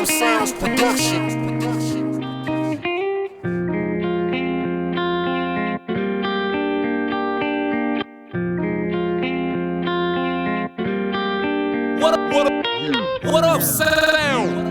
Bedroom Sounds Production. What up, sound?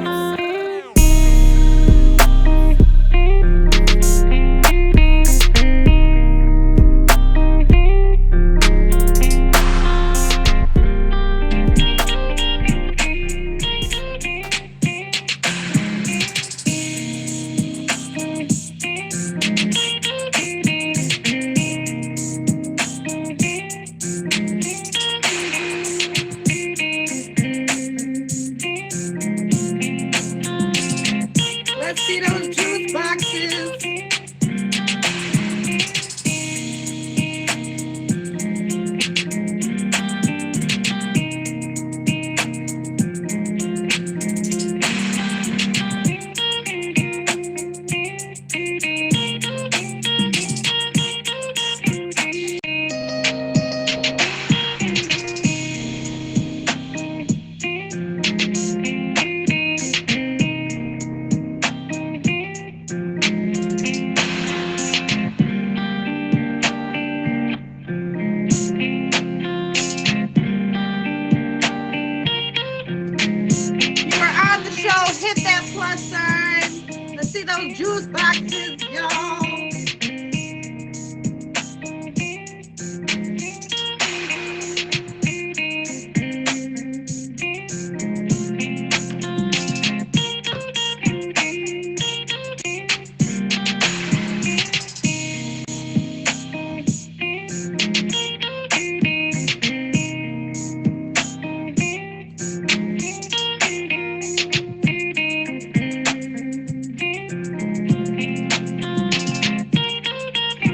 Let's see those juice boxes. You are on the show. Hit that plus sign. Let's see those juice boxes, y'all.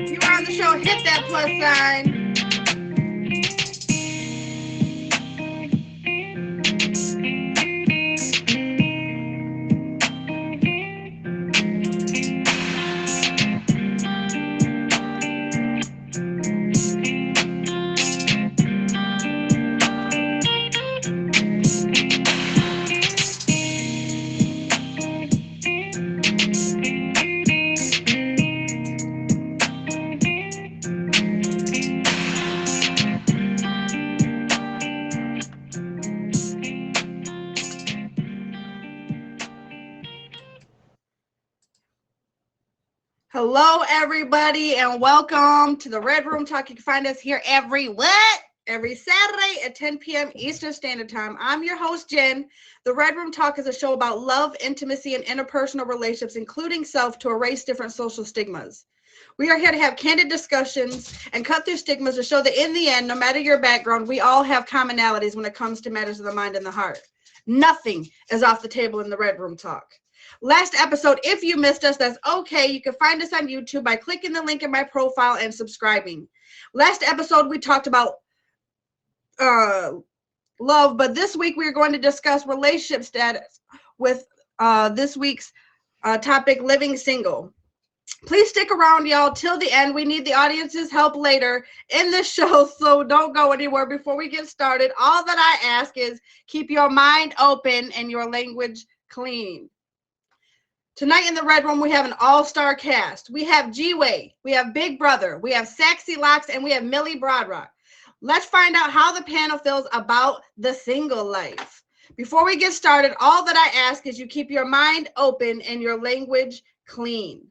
You are on the show. Hit that plus sign. Hello, everybody, and welcome to the Red Room Talk. You can find us here every Saturday at 10 p.m. Eastern Standard Time. I'm your host, Jen. The Red Room Talk is a show about love, intimacy, and interpersonal relationships, including self, to erase different social stigmas. We are here to have candid discussions and cut through stigmas to show that in the end, no matter your background, we all have commonalities when it comes to matters of the mind and the heart. Nothing is off the table in the Red Room Talk. Last episode, if you missed us, that's okay. You can find us on YouTube by clicking the link in my profile and subscribing. Last episode, we talked about love, but this week we are going to discuss relationship status with this week's topic, living single. Please stick around, y'all, till the end. We need the audience's help later in this show, so don't go anywhere before we get started. All that I ask is keep your mind open and your language clean. Tonight in the Red Room, we have an all-star cast. We have G-Way, we have Big Brother, we have Saxy Locks, and we have Millie Broadrock. Let's find out how the panel feels about the single life. Before we get started, all that I ask is you keep your mind open and your language clean.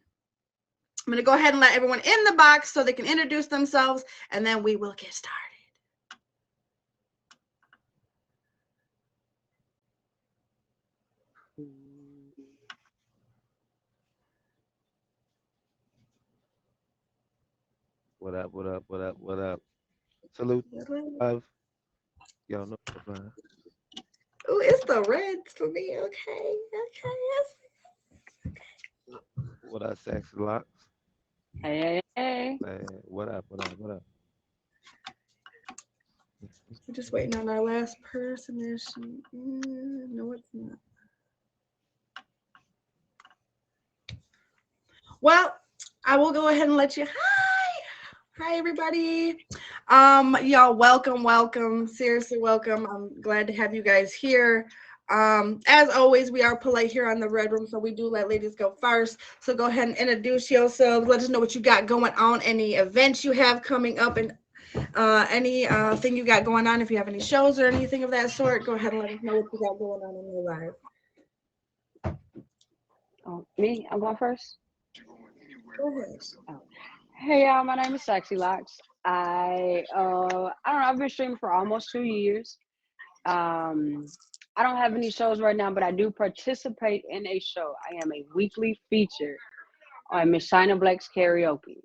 I'm going to go ahead and let everyone in the box so they can introduce themselves, and then we will get started. What up, what up, what up, what up? Salute live. Y'all know the vibe. Oh, it's the reds for me. Okay. What up, Sexy Locks? Hey. Man, what up, what up, what up? We're just waiting on our last person. There she no, it's not. Well, I will go ahead and let you. Hi, everybody. Y'all, welcome. Seriously, welcome. I'm glad to have you guys here. As always, we are polite here on the Red Room, so we do let ladies go first. So go ahead and introduce yourselves. Let us know what you got going on, any events you have coming up, and any thing you got going on. If you have any shows or anything of that sort, go ahead and let us know what you got going on in your life. Oh, me? I'm going first. Go ahead. Oh. Hey, y'all. My name is Sexy Locks. I don't know. I've been streaming for almost 2 years. Um, I don't have any shows right now, but I do participate in a show. I am a weekly feature on Miss China Black's karaoke.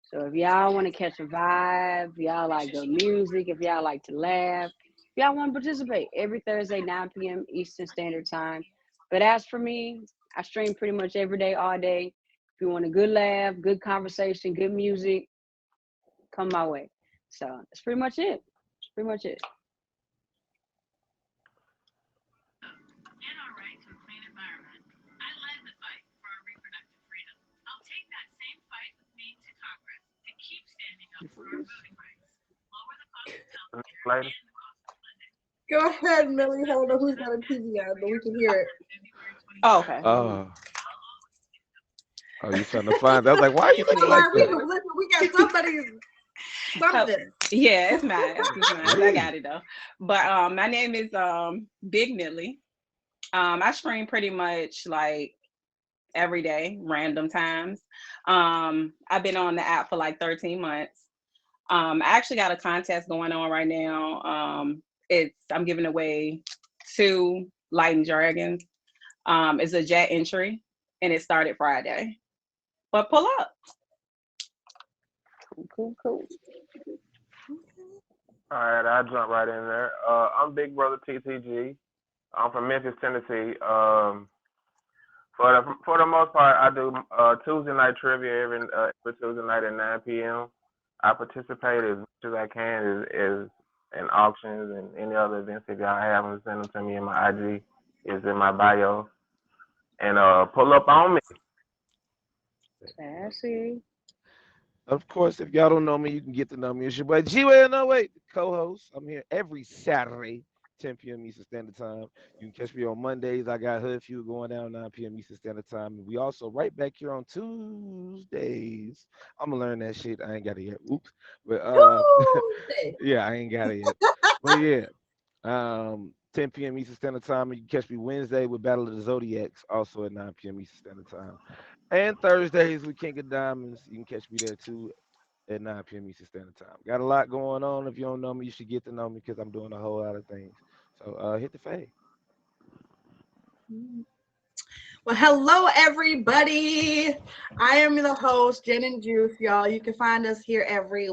So if y'all want to catch a vibe, if y'all like the music, if y'all like to laugh, if y'all want to participate, every Thursday, 9 p.m. Eastern Standard Time. But as for me, I stream pretty much every day, all day. If you want a good laugh, good conversation, good music, come my way. So that's pretty much it. That's pretty much it. Later. Go ahead, Millie. I don't know who's got a TV on, but we can hear it. Oh, okay. Oh, you trying to find? I was like, why are you Come looking like on, we that? got somebody's something. Yeah, it's mine. It's mine. I got it though. But my name is Big Millie. I stream pretty much like every day, random times. I've been on the app for like 13 months. I actually got a contest going on right now. I'm giving away 2 Lightning Dragons. It's a jet entry, and it started Friday. But pull up. Cool. All right, I'll jump right in there. I'm Big Brother TTG. I'm from Memphis, Tennessee. For the most part, I do Tuesday night trivia every Tuesday night at 9 p.m. I participate as much as I can is in auctions and any other events. If y'all have them, send them to me. In my IG is in my bio. And pull up on me. Sassy. Of course, if y'all don't know me, you can get to know me. It's your boy G-Way, the co-host. I'm here every Saturday, 10 p.m. Eastern Standard Time. You can catch me on Mondays. I got Hood Feud going down 9 p.m. Eastern Standard Time. And we also right back here on Tuesdays. I'm gonna learn that shit. I ain't got it yet. Oops. But Tuesday. yeah, I ain't got it yet. But yeah. 10 p.m. Eastern Standard Time. And you can catch me Wednesday with Battle of the Zodiacs, also at 9 p.m. Eastern Standard Time. And Thursdays with King of Diamonds. You can catch me there too at 9 p.m. Eastern Standard Time. Got a lot going on. If you don't know me, you should get to know me because I'm doing a whole lot of things. So hit the fade. Well, hello everybody. I am the host, Jen and Juice, y'all. You can find us here every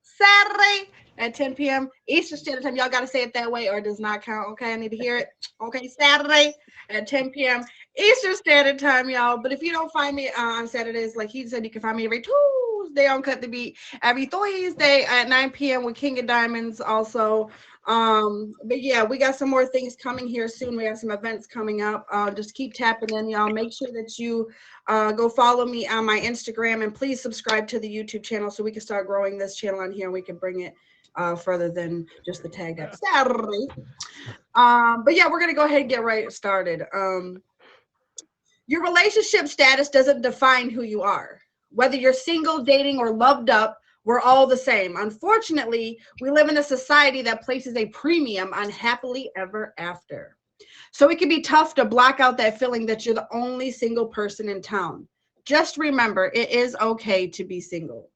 Saturday at 10 p.m. Eastern Standard Time. Y'all got to say it that way or it does not count. Okay, I need to hear it. Okay, Saturday at 10 p.m. Eastern Standard Time, y'all. But if you don't find me on Saturdays, like he said, you can find me every Tuesday on Cut the Beat, every Thursday at 9 p.m. with King of Diamonds also. But yeah, we got some more things coming here soon. We have some events coming up. Just keep tapping in, y'all. Make sure that you go follow me on my Instagram and please subscribe to the YouTube channel so we can start growing this channel on here and we can bring it further than just the tag up Saturday. But yeah, we're gonna go ahead and get right started. Your relationship status doesn't define who you are. Whether you're single, dating, or loved up, we're all the same. Unfortunately, we live in a society that places a premium on happily ever after. So it can be tough to block out that feeling that you're the only single person in town. Just remember, it is okay to be single.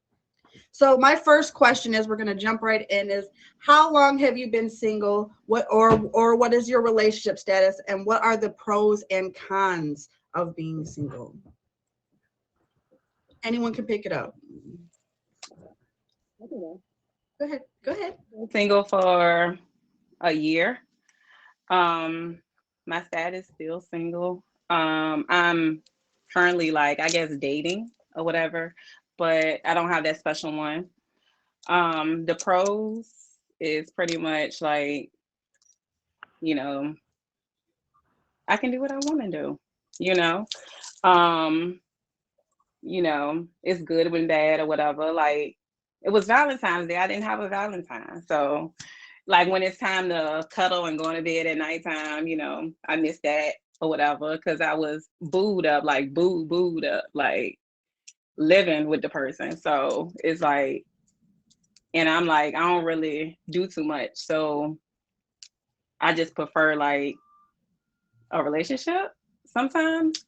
So my first question is, we're going to jump right in, is how long have you been single? What or what is your relationship status, and what are the pros and cons of being single? Anyone can pick it up. Go ahead. Single for a year. My status still single. I'm currently like, I guess, dating or whatever, but I don't have that special one. The pros is pretty much like, you know, I can do what I want to do, you know. Um, it's good when bad or whatever. Like, it was Valentine's Day. I didn't have a Valentine. So, like when it's time to cuddle and go to bed at nighttime, I miss that or whatever because I was booed up, like booed up, like living with the person. So it's like, and I'm like, I don't really do too much. So I just prefer like a relationship sometimes.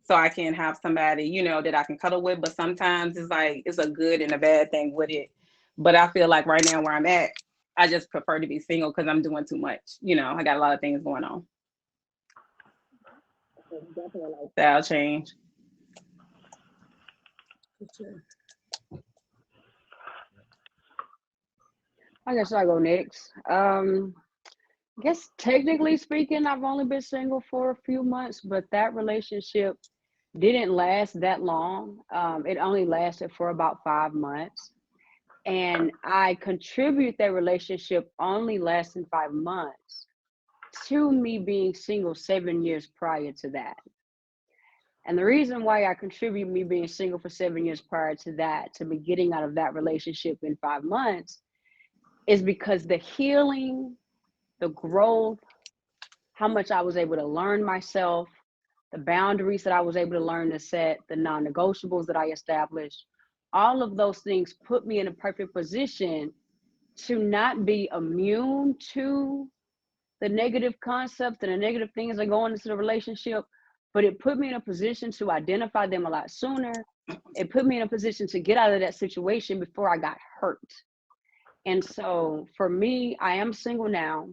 So I can have somebody, that I can cuddle with. But sometimes it's like it's a good and a bad thing with it. But I feel like right now where I'm at, I just prefer to be single because I'm doing too much. I got a lot of things going on. Definitely like style change. I guess I go next. I guess technically speaking, I've only been single for a few months, but that relationship didn't last that long. It only lasted for about 5 months. And I contribute that relationship only lasting 5 months to me being single 7 years prior to that. And the reason why I contribute me being single for 7 years prior to that, to me getting out of that relationship in 5 months, is because the healing, the growth, how much I was able to learn myself, the boundaries that I was able to learn to set, the non negotiables that I established, all of those things put me in a perfect position to not be immune to the negative concepts and the negative things that go into the relationship, but it put me in a position to identify them a lot sooner. It put me in a position to get out of that situation before I got hurt. And so for me, I am single now.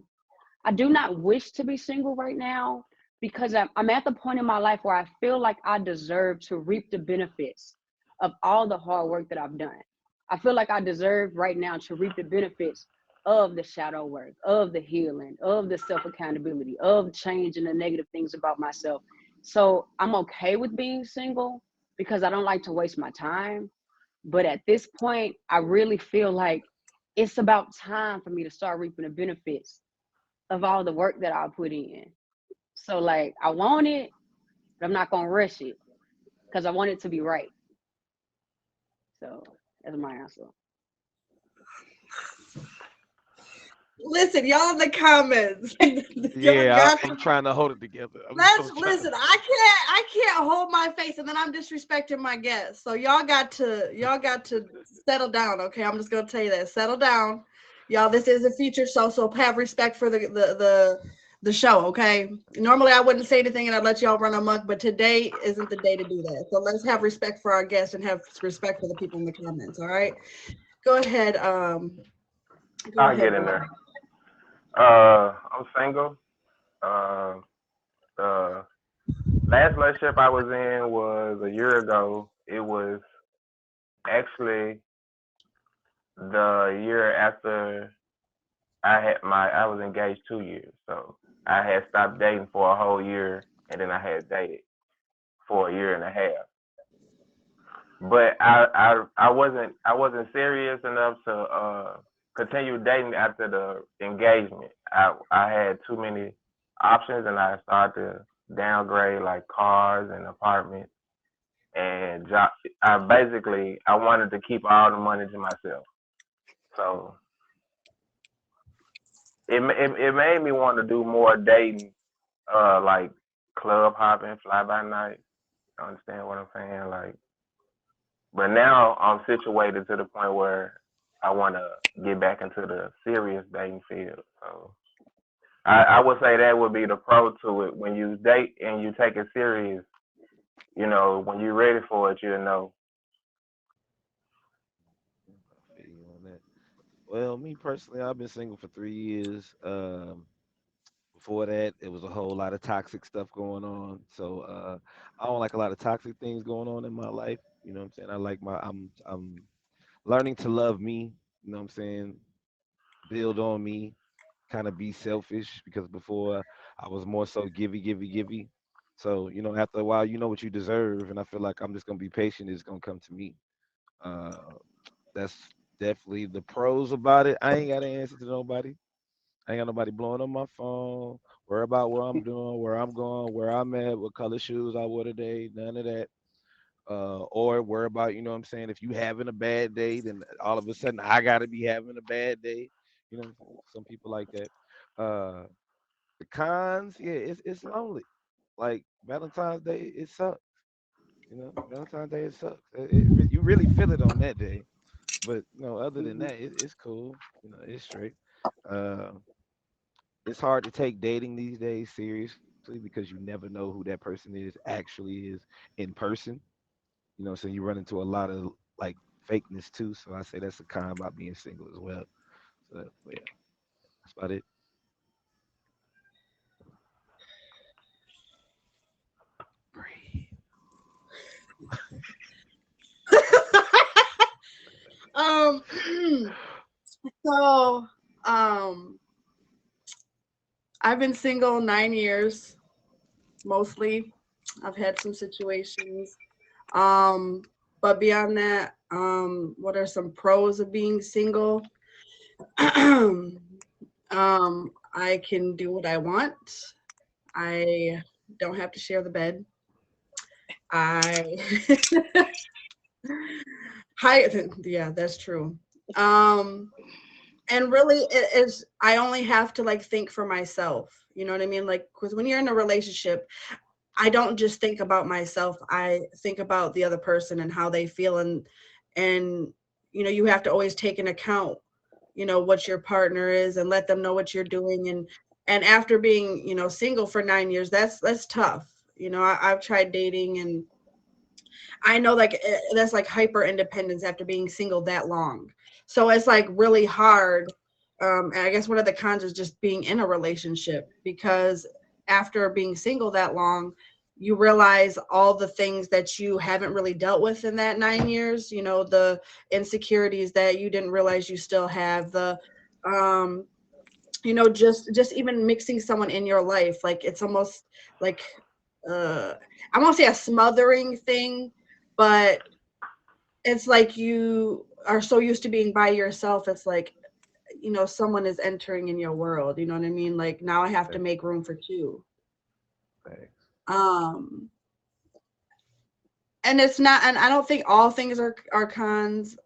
I do not wish to be single right now because I'm at the point in my life where I feel like I deserve to reap the benefits of all the hard work that I've done. I feel like I deserve right now to reap the benefits of the shadow work, of the healing, of the self accountability, of changing the negative things about myself. So I'm okay with being single because I don't like to waste my time. But at this point, I really feel like it's about time for me to start reaping the benefits of all the work that I put in. So like I want it, but I'm not gonna rush it because I want it to be right. So that's my answer. Listen, y'all in the comments. Y'all Yeah, got I'm trying to hold it together. let's listen. I can't hold my face, and then I'm disrespecting my guests. So y'all got to settle down. Okay, I'm just gonna tell you that. Settle down, y'all. This is a feature show, so have respect for the show. Okay. Normally I wouldn't say anything and I'd let y'all run amok, but today isn't the day to do that. So let's have respect for our guests and have respect for the people in the comments. All right. Go ahead. Go I'll ahead, get in bro. there. I'm single. Uh, the last relationship I was in was a year ago. It was actually the year after I was engaged 2 years. So I had stopped dating for a whole year and then I had dated for a year and a half. But I wasn't serious enough to continue dating after the engagement. I had too many options and I started to downgrade like cars and apartments and job. I wanted to keep all the money to myself. So it made me want to do more dating, like club hopping, fly by night. You understand what I'm saying? Like, but now I'm situated to the point where I want to get back into the serious dating field. So I would say that would be the pro to it. When you date and you take it serious, when you're ready for it, you know. I feel you on that. Well, me personally, I've been single for 3 years. Before that, it was a whole lot of toxic stuff going on. So I don't like a lot of toxic things going on in my life. You know what I'm saying? I'm learning to love me. You know what I'm saying? Build on me, kind of be selfish because before I was more so givey. So, after a while, you know what you deserve. And I feel like I'm just going to be patient. It's going to come to me. Uh, that's definitely the pros about it. I ain't got to answer to nobody. I ain't got nobody blowing on my phone. Worry about what I'm doing, where I'm going, where I'm at, what color shoes I wore today. None of that. Or worry about, you know what I'm saying? If you having a bad day, then all of a sudden I got to be having a bad day. You know, some people like that. Uh, the cons, yeah, it's lonely. Like Valentine's Day, it sucks. You know, Valentine's Day, it sucks. You really feel it on that day. But other than that, it's cool. It's straight. Uh, it's hard to take dating these days seriously because you never know who that person actually is in person. So you run into a lot of like fakeness too. So I say that's a con about being single as well. So but yeah, that's about it. Breathe. Um, so, I've been single 9 years, mostly. I've had some situations. Um, but beyond that, what are some pros of being single? I can do what I want. I don't have to share the bed. I hi yeah, that's true. Um and really it is I only have to like think for myself. You know what I mean? Like because when you're in a relationship, I don't just think about myself. I think about the other person and how they feel and you have to always take into account, what your partner is and let them know what you're doing and after being, single for 9 years, that's tough. I've tried dating and I know like that's like hyper independence after being single that long. So it's like really hard. And I guess one of the cons is just being in a relationship because after being single that long, you realize all the things that you haven't really dealt with in that 9 years, the insecurities that you didn't realize you still have, the um just even mixing someone in your life, like it's almost like uh I won't say a smothering thing, but it's like you are so used to being by yourself. It's like, someone is entering in your world. You know what I mean? Like now I have to make room for two. Thanks. Um, and it's not, and I don't think all things are cons.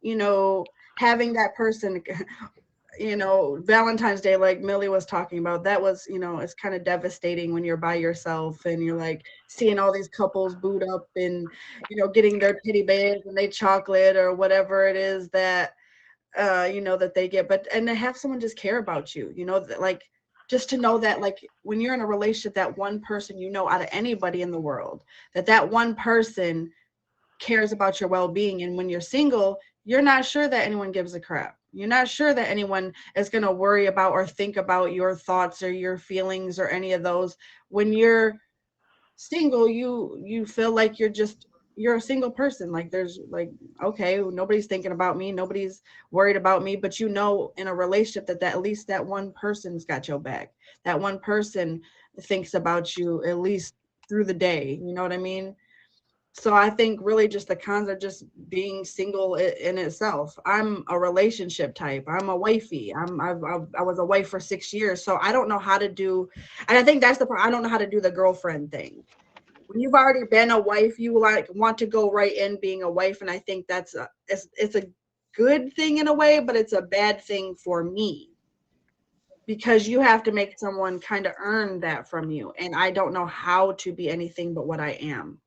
You know, having that person, Valentine's Day, like Millie was talking about, that was, it's kind of devastating when you're by yourself and you're like seeing all these couples boot up and, getting their teddy bears and they chocolate or whatever it is that, that they get. But, and to have someone just care about you, that like, just to know that like when you're in a relationship, that one person, out of anybody in the world, that one person cares about your well-being. And when you're single, you're not sure that anyone gives a crap. You're not sure that anyone is going to worry about or think about your thoughts or your feelings or any of those. When you're single, you feel like you're a single person. Like there's like, okay, nobody's thinking about me, nobody's worried about me, but in a relationship that at least that one person's got your back. That one person thinks about you at least through the day. You know what I mean? So I think really just the cons are just being single in itself. I'm a relationship type. I'm a wifey. I was a wife for 6 years, so I don't know how to do. And I think that's the part. I don't know how to do the girlfriend thing. When you've already been a wife, you like want to go right in being a wife, and I think it's a good thing in a way, but it's a bad thing for me because you have to make someone kind of earn that from you, and I don't know how to be anything but what I am.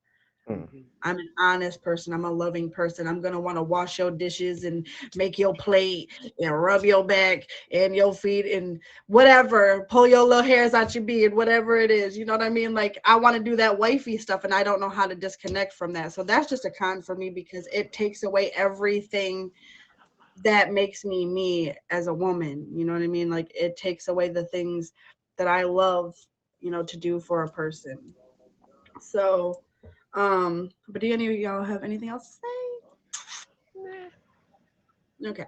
Mm. I'm an honest person. I'm a loving person. I'm gonna want to wash your dishes and make your plate and rub your back and your feet and whatever, pull your little hairs out your beard, whatever it is. You know what I mean? Like I want to do that wifey stuff and I don't know how to disconnect from that. So that's just a con for me because it takes away everything that makes me as a woman. You know what I mean? Like it takes away the things that I love, to do for a person. So but do any of y'all have anything else to say? Okay.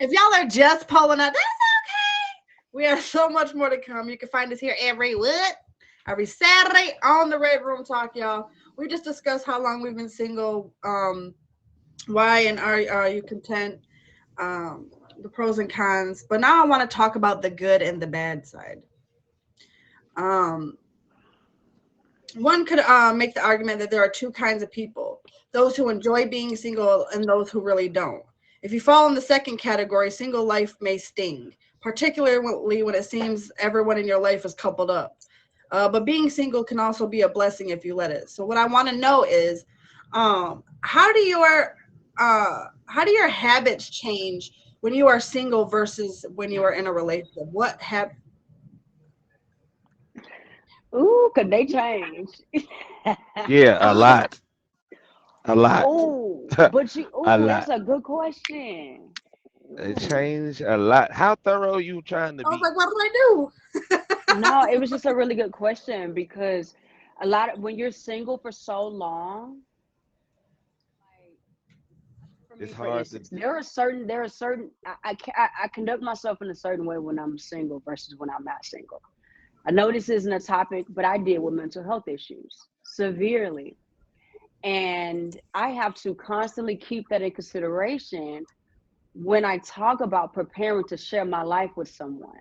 If y'all are just pulling up, that's okay. We have so much more to come. You can find us here every what? Every Saturday on the Red Room Talk, y'all. We just discussed how long we've been single, why and are you content, the pros and cons. But now I want to talk about the good and the bad side. Um, One could make the argument that there are two kinds of people: those who enjoy being single and those who really don't. If you fall in the second category, single life may sting, particularly when it seems everyone in your life is coupled up. But being single can also be a blessing if you let it. So what I want to know is, how do your habits change when you are single versus when you are in a relationship? What have Ooh, could they change? Yeah, a lot, a lot, Oh, but you, a ooh, that's lot. a good question. It Ooh. changed a lot. How thorough you trying to I was be? like, what did I do? No, it was just a really good question because a lot of when you're single for so long, like for It's me, for hard to. instance, there are certain I conduct myself in a certain way when I'm single versus when I'm not single. I know this isn't a topic, but I deal with mental health issues severely. And I have to constantly keep that in consideration when I talk about preparing to share my life with someone,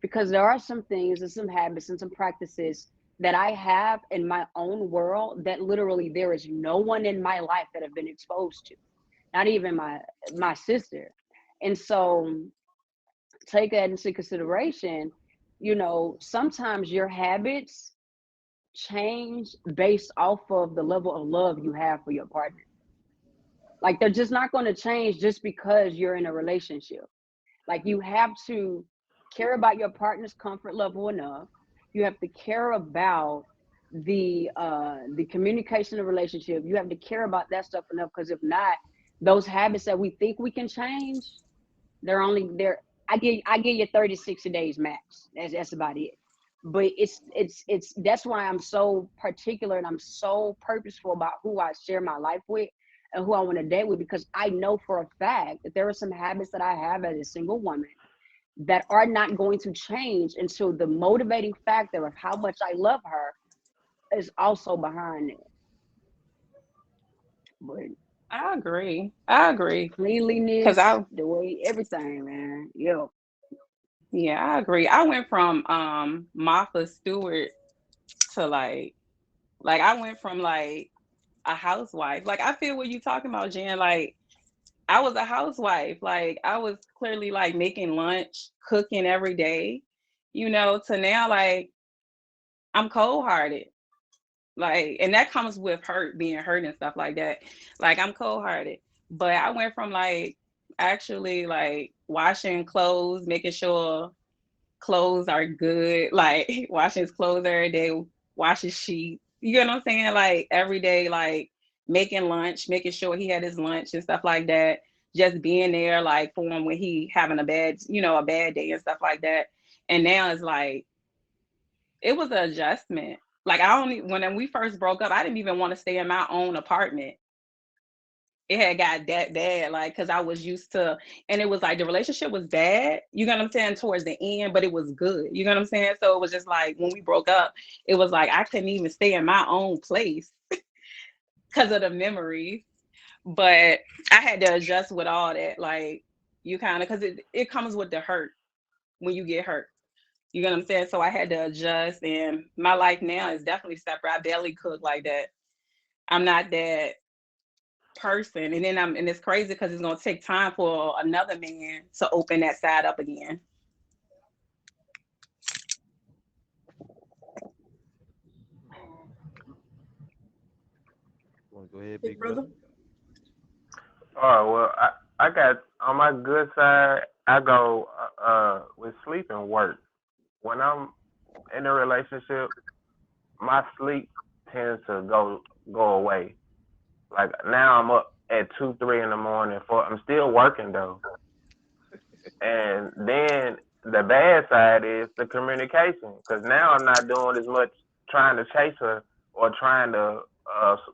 because there are some things and some habits and some practices that I have in my own world that literally there is no one in my life that have been exposed to, not even my sister. And so take that into consideration. Sometimes your habits change based off of the level of love you have for your partner. Like they're just not going to change just because you're in a relationship. Like you have to care about your partner's comfort level enough. You have to care about the communication of the relationship. You have to care about that stuff enough, because if not, those habits that we think we can change, they're I give you 30, 60 days max. That's about it. But it's that's why I'm so particular and I'm so purposeful about who I share my life with and who I want to date with, because I know for a fact that there are some habits that I have as a single woman that are not going to change until the motivating factor of how much I love her is also behind it. But I agree. I agree. Cause cleanliness, I the way everything, man. Yo. Yeah, I agree. I went from Martha Stewart to like I went from like a housewife. Like I feel what you talking about, Jen. Like I was a housewife. Like I was clearly like making lunch, cooking every day, to now like I'm cold hearted. Like, and that comes with being hurt and stuff like that. Like I'm cold hearted. But I went from like actually like washing clothes, making sure clothes are good, like washing his clothes every day, washing sheets. You know what I'm saying? Like every day, like making lunch, making sure he had his lunch and stuff like that. Just being there, like for him when he having a bad day and stuff like that. And now it's like it was an adjustment. Like I only when we first broke up, I didn't even want to stay in my own apartment. It had got that bad, like, because I was used to, and it was like the relationship was bad, you know what I'm saying, towards the end, but it was good, you know what I'm saying? So it was just like when we broke up, it was like I couldn't even stay in my own place because of the memories. But I had to adjust with all that, like, you kind of, because it comes with the hurt when you get hurt. You know what I'm saying? So I had to adjust, and my life now is definitely separate. I barely cook like that. I'm not that person, and then and it's crazy because it's gonna take time for another man to open that side up again. Want to go ahead, Big big brother. brother? Oh well, I got on my good side. I go with sleep and work. When I'm in a relationship, my sleep tends to go away. Like now, I'm up at 2, 3 in the morning. I'm still working though, and then the bad side is the communication. Because now I'm not doing as much trying to chase her or trying to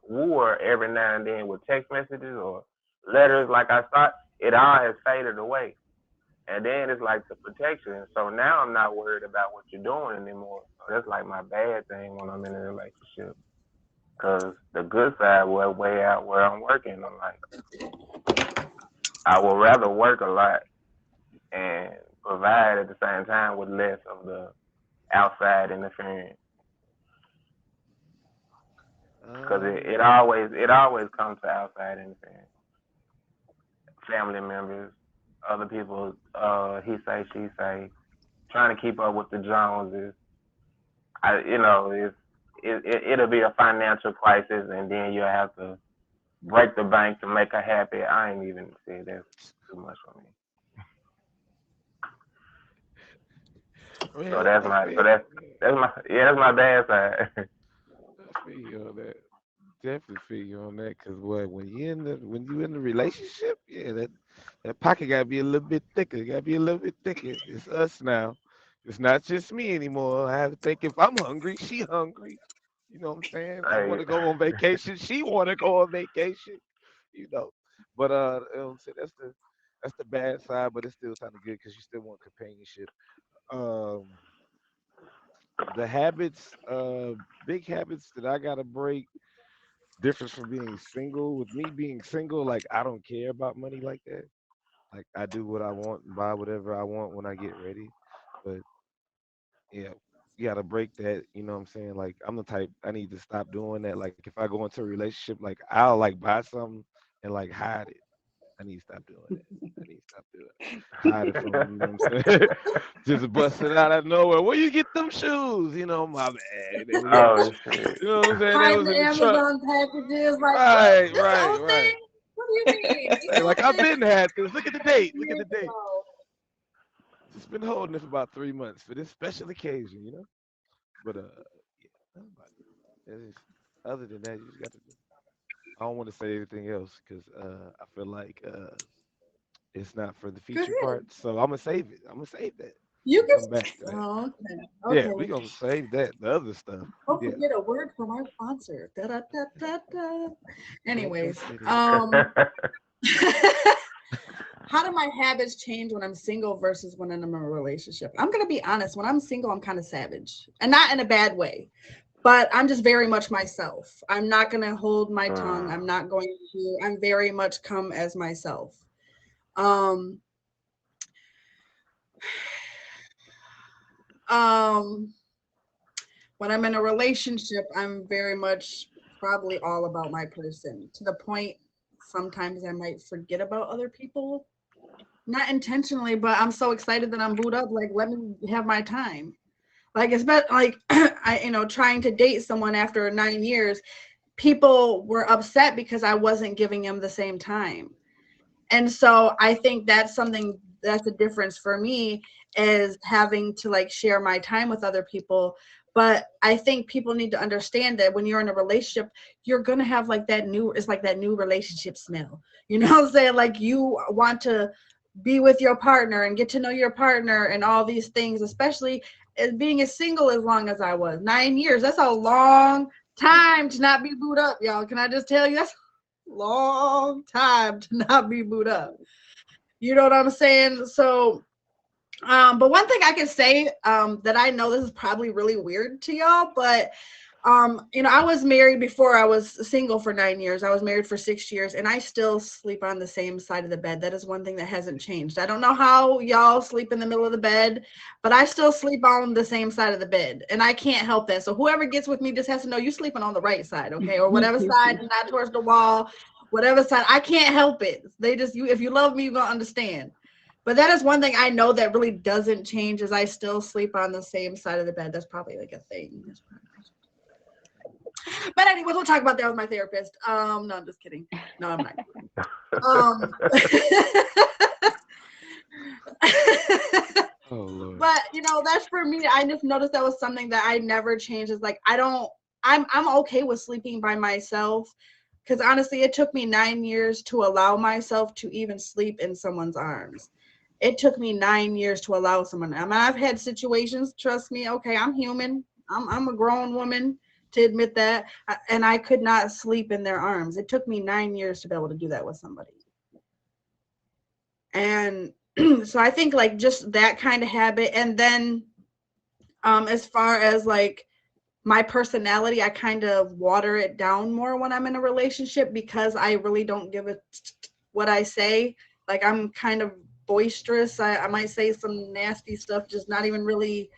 woo her every now and then with text messages or letters like I thought. It all has faded away. And then it's like the protection. So now I'm not worried about what you're doing anymore. So that's like my bad thing when I'm in a relationship. Cause the good side will weigh out where I'm working. I'm like, I would rather work a lot and provide at the same time with less of the outside interference. Cause Um, it always comes to outside interference family members, other people, he say, she say, trying to keep up with the Joneses. It'll be a financial crisis, and then you'll have to break the bank to make her happy. I ain't even say that's too much for me. Man, So that's I my, feel so you, man. that's my bad side. I feel you on that. Definitely feel you on that. Cause what when you in the relationship, yeah, that pocket gotta be a little bit thicker. It gotta be a little bit thicker. It's us now. It's not just me anymore. I have to think if I'm hungry, she hungry. You know what I'm saying? I want Hey, to go on vacation. She want to go on vacation. You know. But you know what I'm saying, that's the bad side, but it's still kind of good because you still want companionship. Um, the habits, big habits that I gotta break difference from being single. With me being single, like I don't care about money like that. Like I do what I want and buy whatever I want when I get ready. But yeah, you gotta break that. You know what I'm saying? Like I'm the type I need to stop doing that. Like if I go into a relationship, like I'll like buy something and like hide it. I need to stop doing that. I need to stop doing it. Hide it from 'em, you know what I'm saying? Just bust it out of nowhere. Where you get them shoes? You know, my bad. They was in the oh shit. you know what I'm saying? They Hide was the in the truck. Amazon packages, like, what? Right, This right, old right. thing? What do you mean? These Hey, old like I've things been had this. Look at the date. Look at years the date. ago. Just been holding it for about 3 months for this special occasion, you know. But yeah, that's about it. Other than that, you just got to. I don't want to say anything else because I feel like it's not for the Go feature ahead. part. So I'm gonna save it. I'm gonna save that. You We'll can. come back to that. Oh, okay. Yeah, we Okay. gonna save that. The other stuff. Don't Yeah. forget a word from our sponsor. Da, da, da, da, da. Don't Anyways, forget it. how do my habits change when I'm single versus when I'm in a relationship? I'm gonna be honest. When I'm single, I'm kind of savage, and not in a bad way, but I'm just very much myself. I'm not gonna hold my tongue. I'm not going to. I'm very much come as myself. Um, um, when I'm in a relationship, I'm very much probably all about my person to the point sometimes I might forget about other people. Not intentionally, but I'm so excited that I'm booed up. Like, let me have my time. Like, it's been like trying to date someone after 9 years, people were upset because I wasn't giving them the same time. And so I think that's something that's a difference for me is having to like share my time with other people. But I think people need to understand that when you're in a relationship, you're gonna have like it's like that new relationship smell. You know what I'm saying? Like you want to be with your partner and get to know your partner and all these things, especially as being as single as long as I was. 9 years, that's a long time to not be booed up, y'all. Can I just tell you that's long time to not be booed up. You know what I'm saying? So, but one thing I can say that I know this is probably really weird to y'all, but I was married before I was single for 9 years. I was married for 6 years, and I still sleep on the same side of the bed. That is one thing that hasn't changed. I don't know how y'all sleep in the middle of the bed, but I still sleep on the same side of the bed, and I can't help that. So whoever gets with me just has to know you're sleeping on the right side, okay, or whatever side, not towards the wall, whatever side. I can't help it. If you love me, you're gonna understand. But that is one thing I know that really doesn't change is I still sleep on the same side of the bed. That's probably like a thing. But anyway, we'll talk about that with my therapist. No, I'm just kidding. No, I'm not. Um, Oh Lord. but that's for me. I just noticed that was something that I never changed. Is like I'm okay with sleeping by myself because honestly, it took me 9 years to allow myself to even sleep in someone's arms. It took me 9 years to allow someone. I mean, I've had situations. Trust me. Okay, I'm human. I'm a grown woman to admit that, and I could not sleep in their arms. It took me 9 years to be able to do that with somebody. And so I think like just that kind of habit. And then as far as like my personality, I kind of water it down more when I'm in a relationship because I really don't give it what I say. Like I'm kind of boisterous. I might say some nasty stuff, just not even really,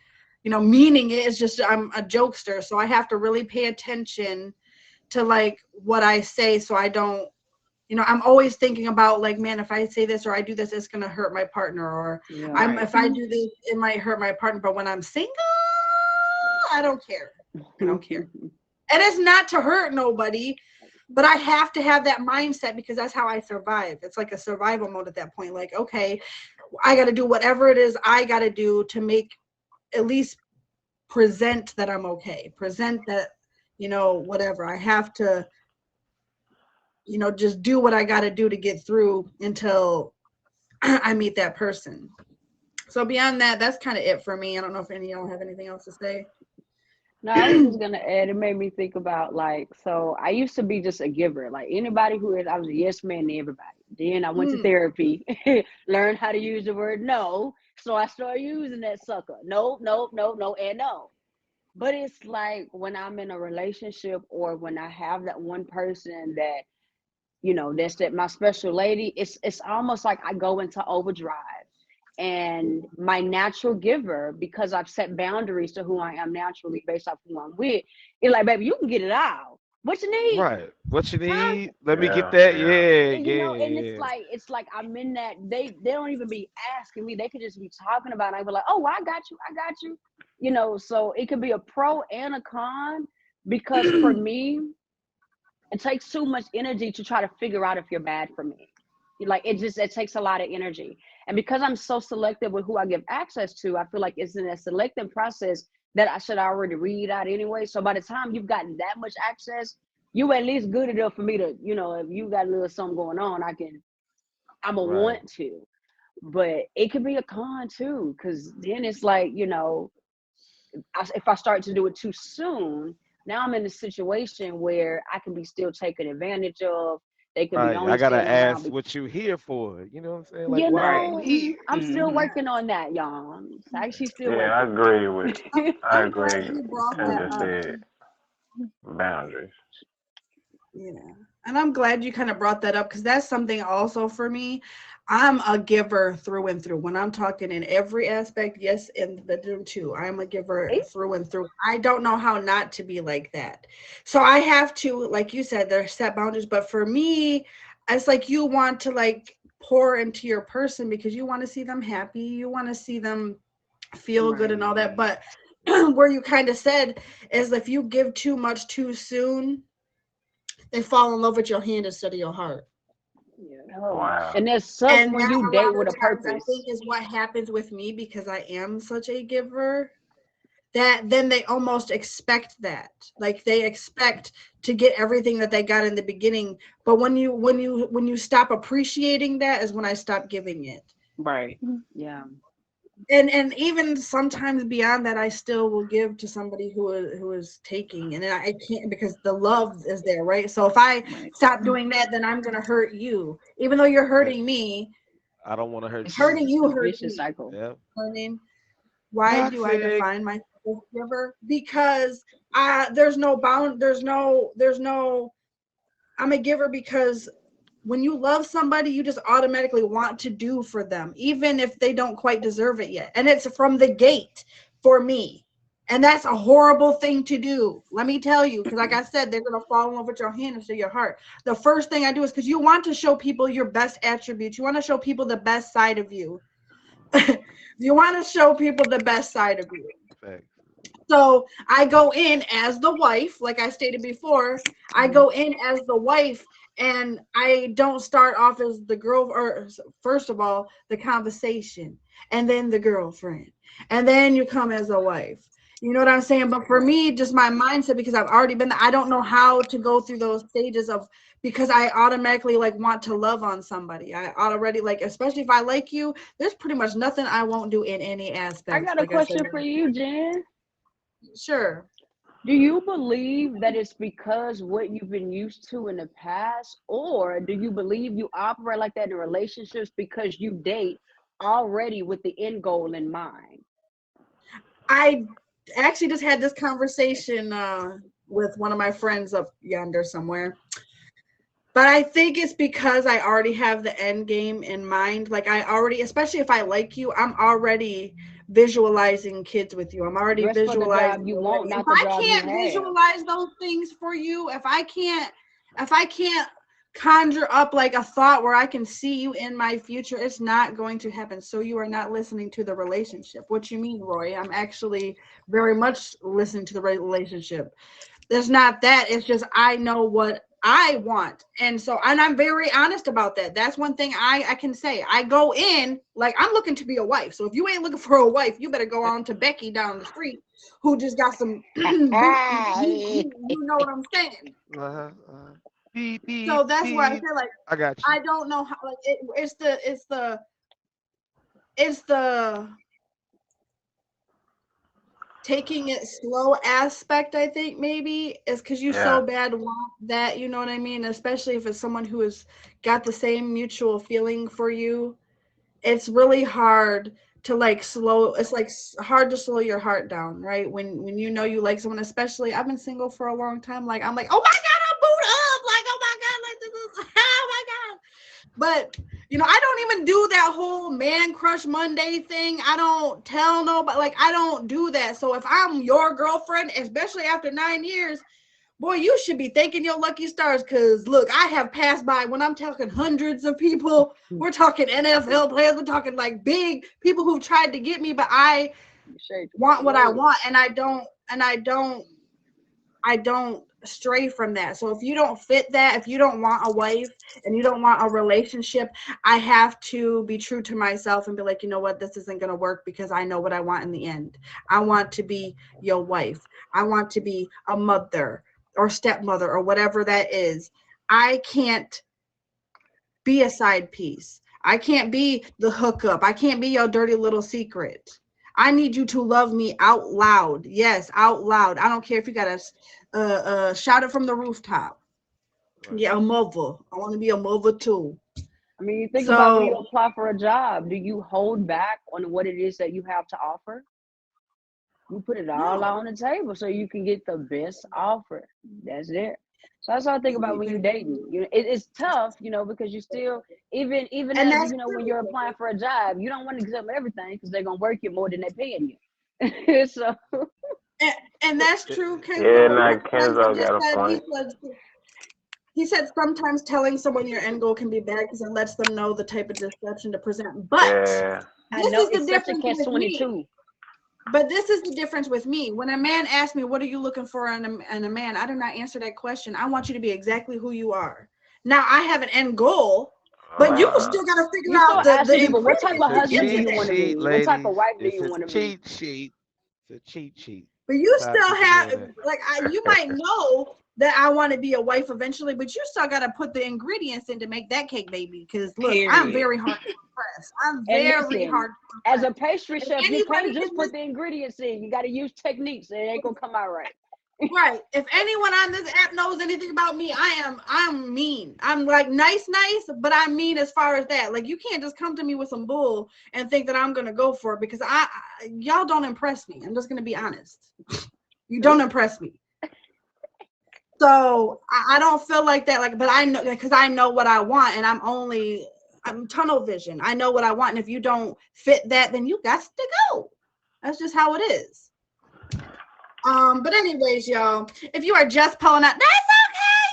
meaning it. It's just I'm a jokester. So I have to really pay attention to like what I say so I don't I'm always thinking about like, man, if I say this or I do this, it's gonna hurt my partner, or Yeah. if I do this, it might hurt my partner. But when I'm single, I don't care. I don't care. And it's not to hurt nobody, but I have to have that mindset because that's how I survive. It's like a survival mode at that point. Like, okay, I got to do whatever it is I got to do to make, at least present that I'm okay. Present that, whatever. I have to, just do what I got to do to get through until I meet that person. So beyond that, that's kind of it for me. I don't know if any of y'all have anything else to say. No, I was just gonna add. It made me think about like, so I used to be just a giver. Like anybody who is, I was a yes man to everybody. Then I went to therapy, learned how to use the word no. So I started using that sucker. No, no, no, no, and no. But it's like when I'm in a relationship or when I have that one person that, that's that my special lady, it's almost like I go into overdrive. And my natural giver, because I've set boundaries to who I am naturally based off who I'm with, it's like, baby, you can get it all. What you need? Right. What you Huh? need? Let me get Yeah, that. yeah. Yeah, And, and yeah, it's like I'm in that, they don't even be asking me. They could just be talking about it. I be like, oh, I got you, I got you. So it could be a pro and a con, because for me, it takes too much energy to try to figure out if you're bad for me. Like it takes a lot of energy. And because I'm so selective with who I give access to, I feel like it's in a selective process that I should already read out anyway. So by the time you've gotten that much access, you at least good enough for me to, if you got a little something going on, I'm a right. want to. But it could be a con too, because then it's like, if I start to do it too soon, now I'm in a situation where I can be still taken advantage of. They could be Right. I only gotta staying around. ask what you here for. You know what I'm saying? Like, You what are Right. you know, here? I'm still Mm-hmm. working on that, y'all. Actually, still Yeah, working. I I'm glad agree. you brought that Kendra up. said boundaries. Yeah. And I'm glad you kind of brought that up because that's something also for me. I'm a giver through and through. When I'm talking in every aspect, yes, in the gym too. I'm a giver through and through. I don't know how not to be like that. So I have to, like you said, there's set boundaries. But for me, it's like you want to like pour into your person because you want to see them happy. You want to see them feel good and all that. But where you kind of said is if you give too much too soon, they fall in love with your hand instead of your heart. Yeah. Wow. And that sucks And when that you a lot date with a of times I purpose. think is what happens with me because I am such a giver that then they almost expect that. Like they expect to get everything that they got in the beginning. But when you stop appreciating that is when I stop giving it. Right. Yeah. And even sometimes beyond that, I still will give to somebody who is taking, and I can't because the love is there, right? So if I Right. stop doing that, then I'm gonna hurt you, even though you're Yeah. hurting me. I don't want to hurt It's you. Hurting you a hurts vicious me. cycle. Yeah. You know what I mean? Why do I Toxic. define myself as a giver? Because there's no bound. There's no. I'm a giver because when you love somebody, you just automatically want to do for them, even if they don't quite deserve it yet. And it's from the gate for me. And that's a horrible thing to do. Let me tell you, because like I said, they're going to fall in love with your hand instead of your heart. The first thing I do is because you want to show people your best attributes. You want to show people the best side of you. You want to show people the best side of you. Facts. So I go in as the wife, like I stated before. I go in as the wife, and I don't start off as the girl. Or first of all, the conversation, and then the girlfriend, and then you come as a wife. You know what I'm saying? But for me, just my mindset, because I've already been there, I don't know how to go through those stages of because I automatically like want to love on somebody. I already like, especially if I like you, there's pretty much nothing I won't do in any I aspect. got a Like I said, question for you, Jen. sure. Do you believe that it's because what you've been used to in the past, or do you believe you operate like that in relationships because you date already with the end goal in mind? I actually just had this conversation with one of my friends up yonder somewhere. But I think it's because I already have the end game in mind. Like I already, especially if I like you, I'm already visualizing kids with you. I'm already Dress for the job visualizing you already. want, If not the I job you can't have. visualize those things for you, if I can't conjure up like a thought where I can see you in my future. It's not going to happen. So you are not listening to the relationship. What you mean, Roy? I'm actually very much listening to the relationship. There's not that. It's just I know what I want. And I'm very honest about that. That's one thing I can say. I go in like I'm looking to be a wife. So if you ain't looking for a wife, you better go on to Becky down the street who just got some you know what I'm saying. Beep, beep, So that's why I beep. feel like I got you. I don't know how like it's the taking it slow aspect. I think maybe is because you so bad want that, you know what I mean, especially if it's someone who has got the same mutual feeling for you. It's really hard to like slow, it's like hard to slow your heart down, right? When you know you like someone, especially I've been single for a long time, like I'm like, oh my god, I'm booed up, like oh my god, like this is oh my god. But you know, I don't even do that whole man crush Monday thing. I don't tell nobody, like I don't do that. So if I'm your girlfriend, especially after 9 years, boy, you should be thanking your lucky stars. Because look, I have passed by, when I'm talking hundreds of people, we're talking NFL players, we're talking like big people who've tried to get me, but I want what I want, and I don't stray from that. So if you don't fit that, if you don't want a wife and you don't want a relationship, I have to be true to myself and be like, you know what, this isn't going to work because I know what I want in the end. I want to be your wife. I want to be a mother or stepmother or whatever that is. I can't be a side piece. I can't be the hookup. I can't be your dirty little secret. I need you to love me out loud. Yes, out loud. I don't care if you got to shout it from the rooftop. Right. Yeah, a mother. I want to be a mother too. I mean, you think about when you apply for a job, do you hold back on what it is that you have to offer? You put it all on the table so you can get the best offer. That's it. So that's what I think about when you're dating. You know, it's tough, you know, because you still even as you know when you're applying for a job, you don't want to give them everything because they're gonna work you more than they're paying you. So. And that's true. Yeah, like Kenzo got a point. He said sometimes telling someone your end goal can be bad because it lets them know the type of deception to present. But this is the difference with me. But this is the difference with me. When a man asks me, what are you looking for in a man? I do not answer that question. I want you to be exactly who you are. Now, I have an end goal, but you still got to figure out the what type of husband do you want to be? What type of wife do you want to be? Cheat sheet. It's a cheat sheet. But you still have, like, you might know that I want to be a wife eventually, but you still got to put the ingredients in to make that cake, baby. Because look, I'm very hard to impress. I'm very hard to impress. As a pastry chef, you can't just put the ingredients in. You got to use techniques. It ain't gonna come out right. Right. If anyone on this app knows anything about me, I'm mean. I'm like nice, but I'm mean as far as that. Like you can't just come to me with some bull and think that I'm gonna go for it because y'all don't impress me. I'm just gonna be honest. You don't impress me. So I don't feel like that. Like, but I know because I know what I want, and I'm tunnel vision. I know what I want, and if you don't fit that, then you got to go. That's just how it is. But anyways, y'all, if you are just pulling up, that's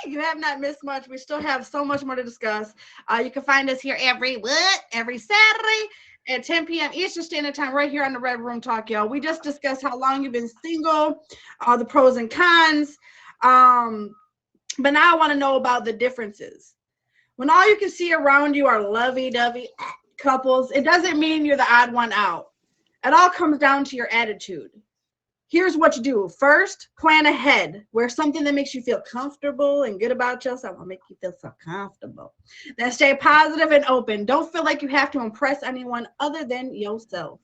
okay. You have not missed much. We still have so much more to discuss. You can find us here every Saturday at 10 p.m. Eastern Standard Time, right here on the Red Room Talk, y'all. We just discussed how long you've been single, the pros and cons. But now I want to know about the differences. When all you can see around you are lovey-dovey couples, it doesn't mean you're the odd one out. It all comes down to your attitude. Here's what you do. First, plan ahead. Wear something that makes you feel comfortable and good about yourself. I'll make you feel so comfortable. Then stay positive and open. Don't feel like you have to impress anyone other than yourself.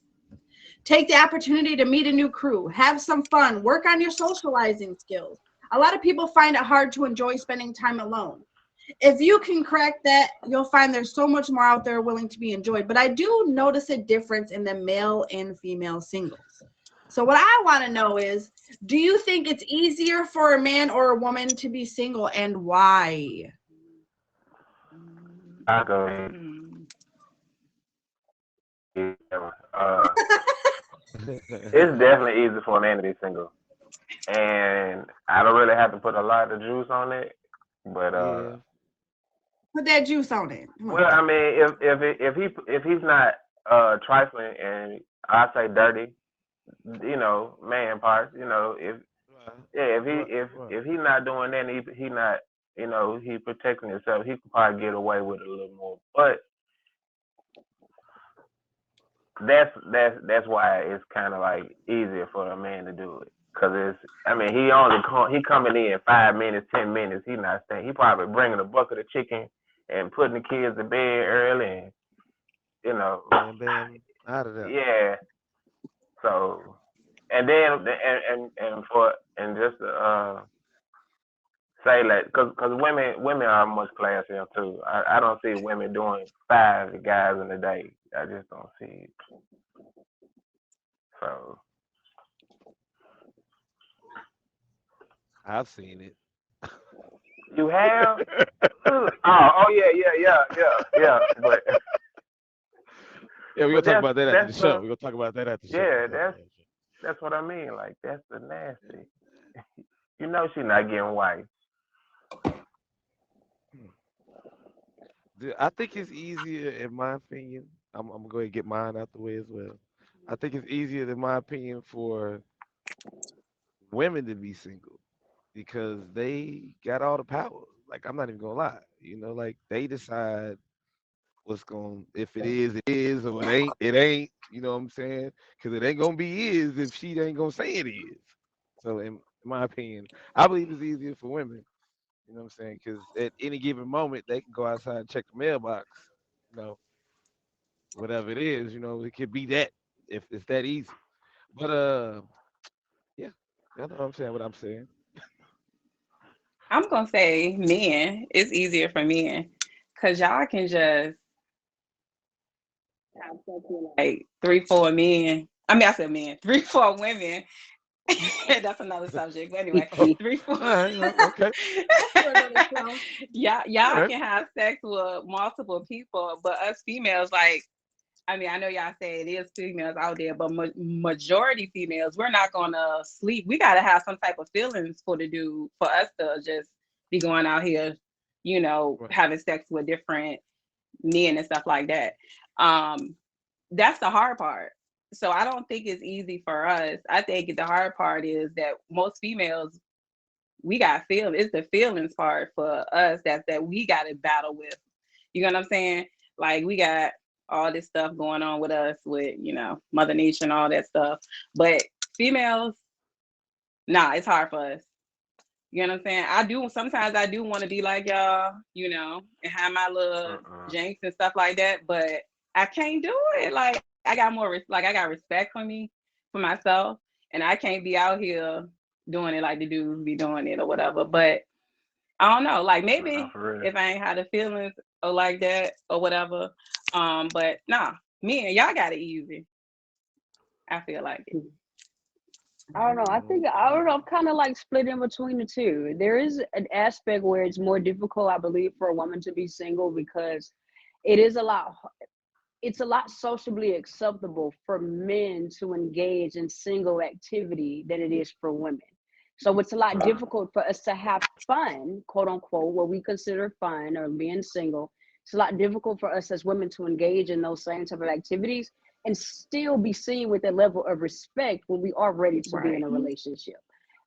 Take the opportunity to meet a new crew. Have some fun. Work on your socializing skills. A lot of people find it hard to enjoy spending time alone. If you can crack that, you'll find there's so much more out there willing to be enjoyed. But I do notice a difference in the male and female singles. So what I want to know is, do you think it's easier for a man or a woman to be single, and why? I go ahead. It's definitely easy for a man to be single. And I don't really have to put a lot of juice on it. But Put that juice on it. Come Well, on. I mean, if he's not trifling and I say dirty, man parts, if he Right, if right. if he's not doing that, and he not, he protecting himself, he could probably get away with it a little more. But that's why it's kind of like easier for a man to do it. Cause I mean, he coming in 5 minutes, 10 minutes. He not staying. He probably bringing a bucket of chicken and putting the kids to bed early, and you know, Bam, bam, out of there. yeah. So, and then and just say that, cause women are much classier too. I don't see women doing 5 guys in a day. I just don't see it. So I've seen it. you have? Oh yeah. But Yeah, we're gonna but talk that's about that after the that's show. the We're gonna talk about that after the show. yeah, We're gonna talk about that that's what I mean. Like that's the nasty. She not getting white. I think it's easier, in my opinion. I'm gonna go ahead and get mine out the way as well. I think it's easier, in my opinion, for women to be single because they got all the power. Like I'm not even gonna lie, like they decide what's going. If it is, or it ain't. You know what I'm saying? Because it ain't gonna be is if she ain't gonna say it is. So in my opinion, I believe it's easier for women. You know what I'm saying? Because at any given moment, they can go outside and check the mailbox. You know, whatever it is. It could be that if it's that easy. But yeah, you know what I'm saying. What I'm saying. I'm gonna say men. It's easier for men because y'all can just have sex with like 3, 4 men. I mean, I said men, 3, 4 women. That's another subject. But anyway, Oh, 3, 4. all right, okay, all Y'all right. can have sex with multiple people, but us females, like, I mean, I know y'all say it is females out there, but majority females, we're not gonna sleep. We gotta have some type of feelings for the dude for us to just be going out here, Right. having sex with different men and stuff like that. Um, that's the hard part. So I don't think it's easy for us. I think the hard part is that most females, we got feel it's the feelings part for us that we got to battle with. You know what I'm saying? Like we got all this stuff going on with us with, Mother Nature and all that stuff. But females, nah, it's hard for us. You know what I'm saying? Sometimes I do want to be like y'all, and have my little Uh-uh. janks and stuff like that, but I can't do it. Like I got respect for myself, and I can't be out here doing it like the dudes be doing it or whatever. But I don't know, like Nah, maybe for real. if I ain't had the feelings or like that or whatever. But nah, me and y'all got it easy. I feel like it. I don't know. I don't know. I'm kind of like split in between the two. There is an aspect where it's more difficult, I believe, for a woman to be single because it is it's a lot socially acceptable for men to engage in single activity than it is for women. So it's a lot difficult for us to have fun, quote unquote, what we consider fun or being single. It's a lot difficult for us as women to engage in those same type of activities and still be seen with that level of respect when we are ready to be in Right. a relationship.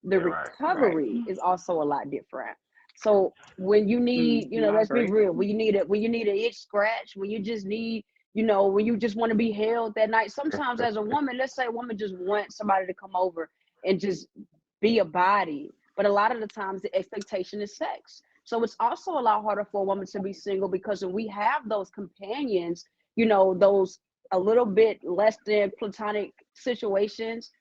The Yeah, right. Right. recovery is also a lot different. So when you need, I let's be agree. real, when you need an itch scratch, when you just need, when you just want to be held that night. Sometimes as a woman, let's say a woman just wants somebody to come over and just be a body. But a lot of the times the expectation is sex. So it's also a lot harder for a woman to be single because when we have those companions, those a little bit less than platonic situations,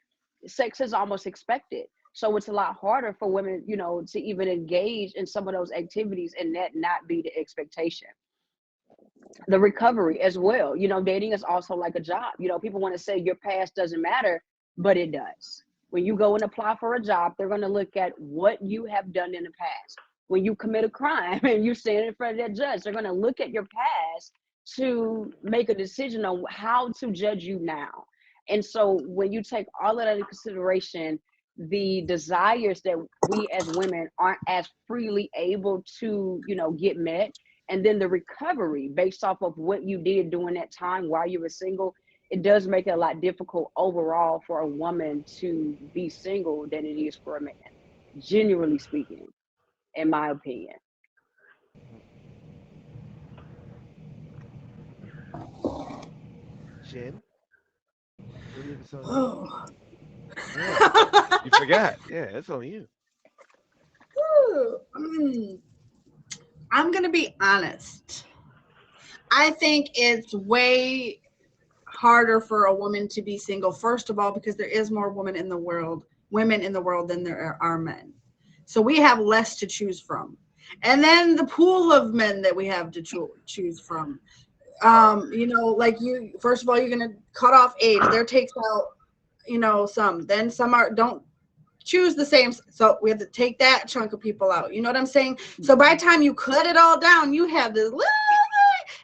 sex is almost expected. So it's a lot harder for women, to even engage in some of those activities and that not be the expectation. The recovery as well. Dating is also like a job. People want to say your past doesn't matter, but it does. When you go and apply for a job, they're going to look at what you have done in the past. When you commit a crime and you stand in front of that judge, they're going to look at your past to make a decision on how to judge you now. And so when you take all of that into consideration, the desires that we as women aren't as freely able to, get met, and then the recovery based off of what you did during that time while you were single, it does make it a lot difficult overall for a woman to be single than it is for a man, genuinely speaking, in my opinion. Jen, I believe it's on you. Oh. Yeah, you forgot. Yeah, it's on you. I'm gonna be honest. I think it's way harder for a woman to be single. First of all, because there is more women in the world than there are men. So we have less to choose from. And then the pool of men that we have to choose from. Like you, first of all, you're gonna cut off age. There takes out, some. Then some don't choose the same. So we have to take that chunk of people out. You know what I'm saying? So by the time you cut it all down, you have this little,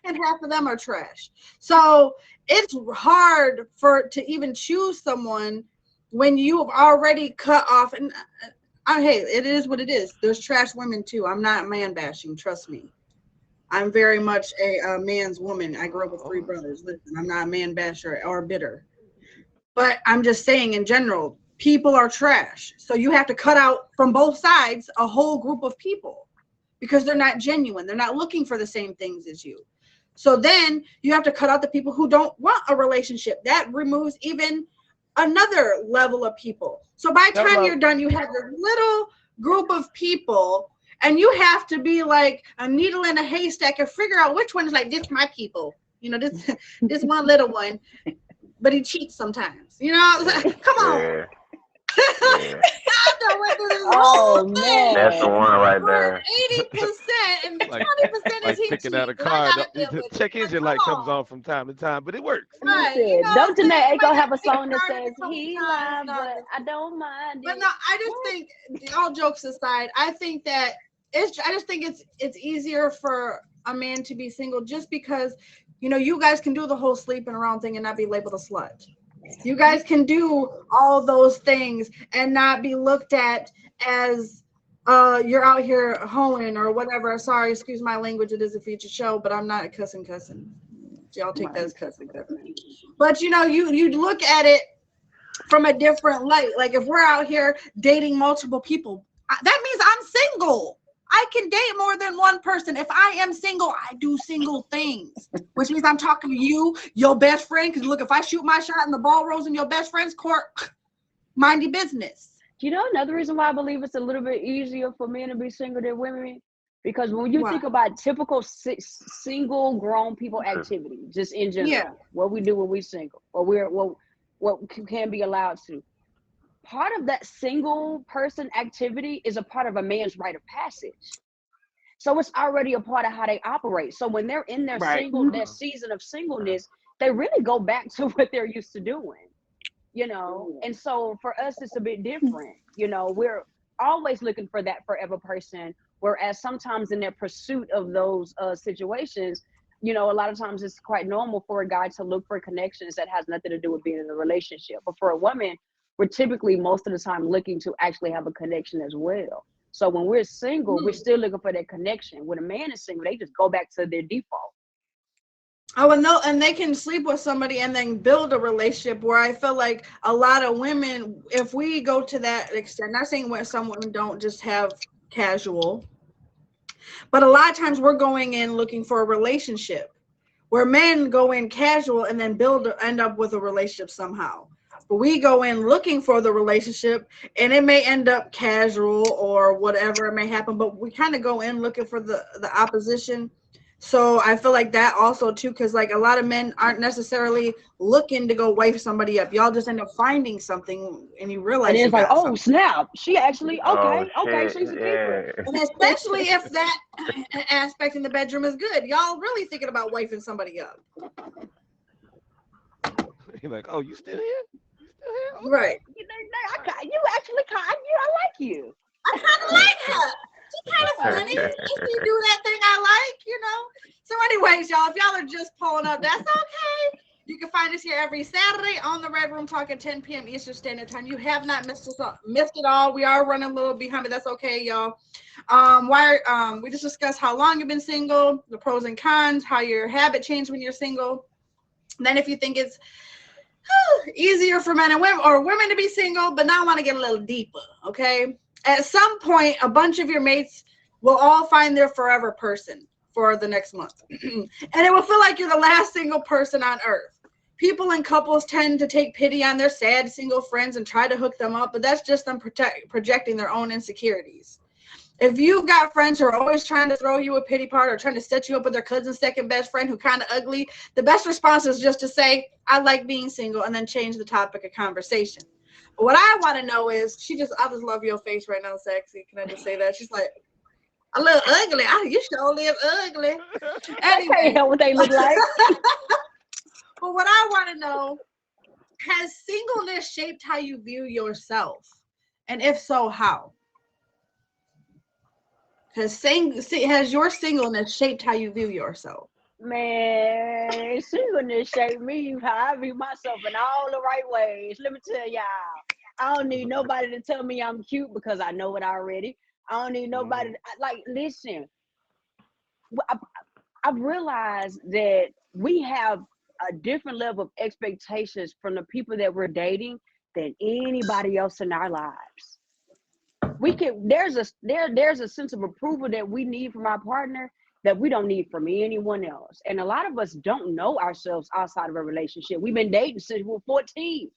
and half of them are trash. So it's hard to even choose someone when you've already cut off. And hey, it is what it is. There's trash women too. I'm not man bashing. Trust me. I'm very much a man's woman. I grew up with 3 brothers. Listen, I'm not a man basher or bitter. But I'm just saying in general, people are trash. So you have to cut out from both sides a whole group of people because they're not genuine. They're not looking for the same things as you. So then you have to cut out the people who don't want a relationship. That removes even another level of people. So by the time you're done, you have this little group of people, and you have to be like a needle in a haystack and figure out which one is like, this my people. This one little one, but he cheats sometimes. Come on. Yeah. Yeah. Oh man, That's the one right there. 80% and 20% Like is he picking out a cheats, and I car. gotta deal The with check it. engine Like, light come comes on. on from time to time, but it works. Right. listen, What don't I'm saying? Janae Aiko Might have a to take song that card says a couple he times, lied, but I don't mind But it. no, I just think, all jokes aside, I think that I just think it's easier for a man to be single just because, you guys can do the whole sleeping around thing and not be labeled a slut. You guys can do all those things and not be looked at as you're out here hoeing or whatever. Sorry, excuse my language. It is a feature show, but I'm not cussing. Y'all take that as cussing. But you look at it from a different light. Like if we're out here dating multiple people, that means I'm single. I can date more than one person. If I am single, I do single things, which means I'm talking to you, your best friend. Because look, if I shoot my shot and the ball rolls in your best friend's court, mind your business. Another reason why I believe it's a little bit easier for men to be single than women? Because when you think about typical single grown people activity, just in general, what we do when we're single, or what can be allowed to, part of that single person activity is a part of a man's rite of passage. So it's already a part of how they operate. So when they're in their their season of singleness, they really go back to what they're used to doing, And so for us, it's a bit different. We're always looking for that forever person. Whereas sometimes in their pursuit of those situations, a lot of times it's quite normal for a guy to look for connections that has nothing to do with being in a relationship. But for a woman, we're typically most of the time looking to actually have a connection as well. So when we're single, we're still looking for that connection. When a man is single, they just go back to their default. Oh, and no, and they can sleep with somebody and then build a relationship, where I feel like a lot of women, if we go to that extent, not saying what some women don't just have casual, but a lot of times we're going in looking for a relationship, where men go in casual and then end up with a relationship somehow. But we go in looking for the relationship and it may end up casual or whatever it may happen, but we kind of go in looking for the opposition. So I feel like that also too, because like a lot of men aren't necessarily looking to go wife somebody up. Y'all just end up finding something and you realize, and it's like, oh something. Snap, she actually okay, Shit, she's a keeper. And especially if that aspect in the bedroom is good, y'all really thinking about wifing somebody up. You're like, oh, you still here? Okay. Right. You actually I like you. I kind of like her. She's kind of funny. She do that thing I like, So anyways, y'all, if y'all are just pulling up, that's okay. You can find us here every Saturday on the Red Room Talk at 10 p.m. Eastern Standard Time. You have not missed it all. We are running a little behind, but that's okay, y'all. We just discussed how long you've been single, the pros and cons, how your habit changed when you're single. Then if you think it's easier for men and women or women to be single, but now I want to get a little deeper, okay? At some point, a bunch of your mates will all find their forever person for the next month. And it will feel like you're the last single person on earth. People and couples tend to take pity on their sad single friends and try to hook them up, but that's just them projecting their own insecurities. If you've got friends who are always trying to throw you a pity party or trying to set you up with their cousin's second best friend who kind of ugly, the best response is just to say, I like being single, and then change the topic of conversation. But what I want to know is, I just love your face right now, sexy. Can I just say that? She's like, a little ugly. You sure live ugly. I can't Anyway, help what they look like. but what I want to know, has singleness shaped how you view yourself? And if so, how? Has your singleness shaped how you view yourself? Man, singleness shaped me how I view myself in all the right ways. Let me tell y'all, I don't need nobody to tell me I'm cute because I know it already. I don't need nobody. Listen, I, I've realized that we have a different level of expectations from the people that we're dating than anybody else in our lives. There's a sense of approval that we need from our partner that we don't need from anyone else. And a lot of us don't know ourselves outside of a relationship. We've been dating since we were 14.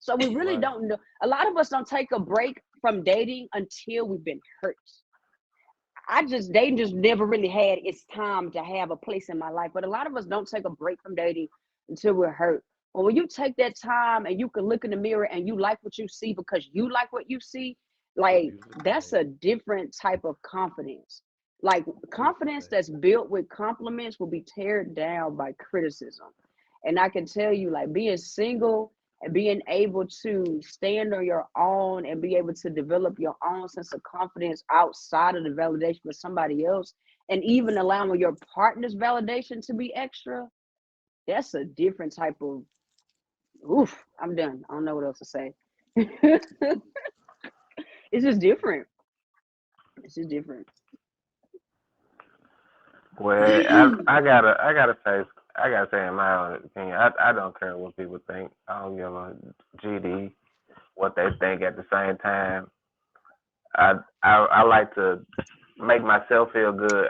So we really Right. don't know. A lot of us don't take a break from dating until we've been hurt. Dating just never really had its time to have a place in my life. But a lot of us don't take a break from dating until we're hurt. But when you take that time and you can look in the mirror and you like what you see because you like what you see, like Beautiful that's thing. a different type of confidence. Like Beautiful confidence thing. that's built with compliments will be teared down by criticism. And I can tell you, like being single and being able to stand on your own and be able to develop your own sense of confidence outside of the validation of somebody else, and even allowing your partner's validation to be extra, that's a different type of oof. I'm done. I don't know what else to say. It's just different. It's just different. Well, I gotta say in my own opinion, I don't care what people think. I don't give a GD what they think. At the same time, I like to make myself feel good,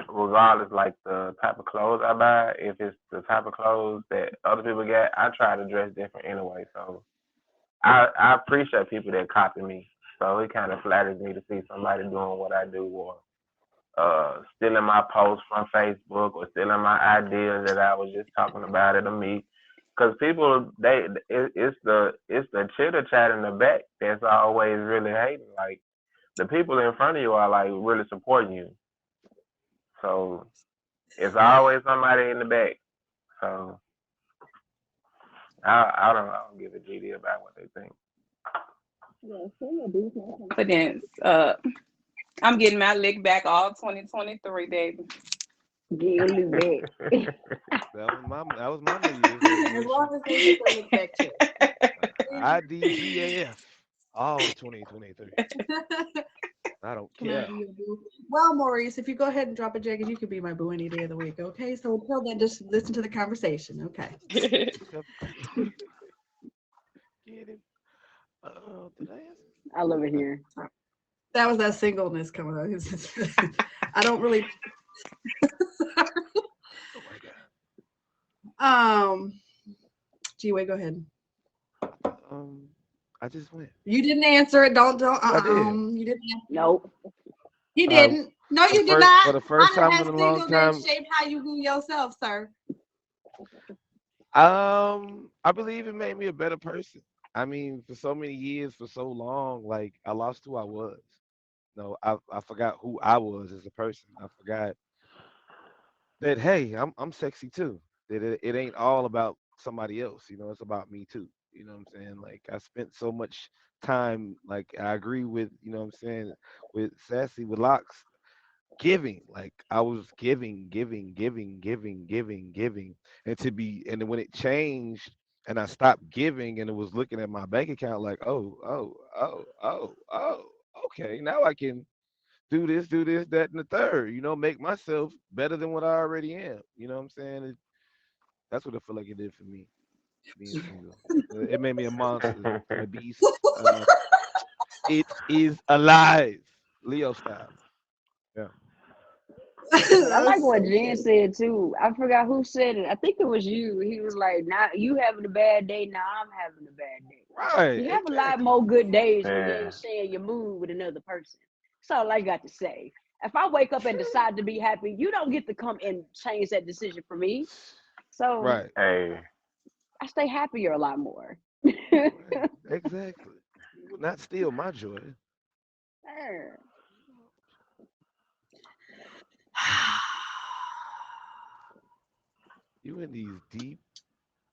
regardless like the type of clothes I buy. If it's the type of clothes that other people get, I try to dress different anyway. So I appreciate people that copy me. So it kind of flatters me to see somebody doing what I do, or stealing my posts from Facebook, or stealing my ideas that I was just talking about at a meet. Because people, it's the chitter chat in the back that's always really hating. Like the people in front of you are like really supporting you. So it's always somebody in the back. So I don't give a GD about what they think. Confidence. I'm getting my lick back all 2023, baby. Get a back. That was my New Year's As resolution. long as they get their lick back check. IDGAF all 2023. I don't Can I care. be your boo? Well, Maurice, if you go ahead and drop a jacket, you could be my boo any day of the week. Okay, so until then, just listen to the conversation. Okay. Get him. Did I answer? I love it here. That was that singleness coming out. I don't really. Oh my Um. Gee, wait. Go ahead. God. I just went. You didn't answer it. Don't. I did. You didn't. Nope. You Uh, didn't. No, for the you did first not. for the first time Has in a long singleness time, shaped how you view yourself, sir? I believe it made me a better person. I mean, for so many years, for so long, like I lost who I was. No, I forgot who I was as a person. I forgot that hey, I'm sexy too. That it ain't all about somebody else. It's about me too. You know what I'm saying? Like I spent so much time. Like I agree with what I'm saying with Sassy with Locks. giving. Like I was giving, and then when it changed and I stopped giving and it was looking at my bank account like, oh, okay, now I can do this, that, and the third. Make myself better than what I already am. You know what I'm saying? That's what I feel like it did for me, being single. It made me a monster, a beast. It is alive, Leo style. Yeah. But I That like was what so Jen good. said too. I forgot who said it. I think it was you. He was like, "Now you having a bad day. Now I'm having a bad day." Right. You have a lot Exactly. more good days when you Yeah. ain't sharing your mood with another person. That's all I got to say. If I wake up and decide to be happy, you don't get to come and change that decision for me. So Right. Hey. I stay happier a lot more. Right. Exactly. You will not steal my joy. You in these deep,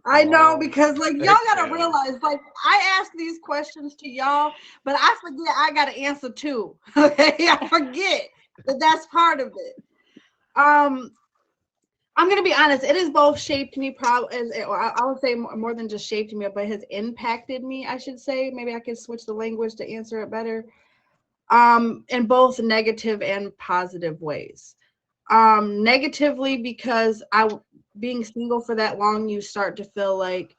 I know long because like y'all gotta exhales. realize like I ask these questions to y'all, but I forget I gotta answer too. Okay, I forget that that's part of it. Um, I'm gonna be honest. It has both shaped me, probably, or I would say more than just shaped me, but has impacted me. I should say. Maybe I could switch the language to answer it better. In both negative and positive ways. Negatively because being single for that long, you start to feel like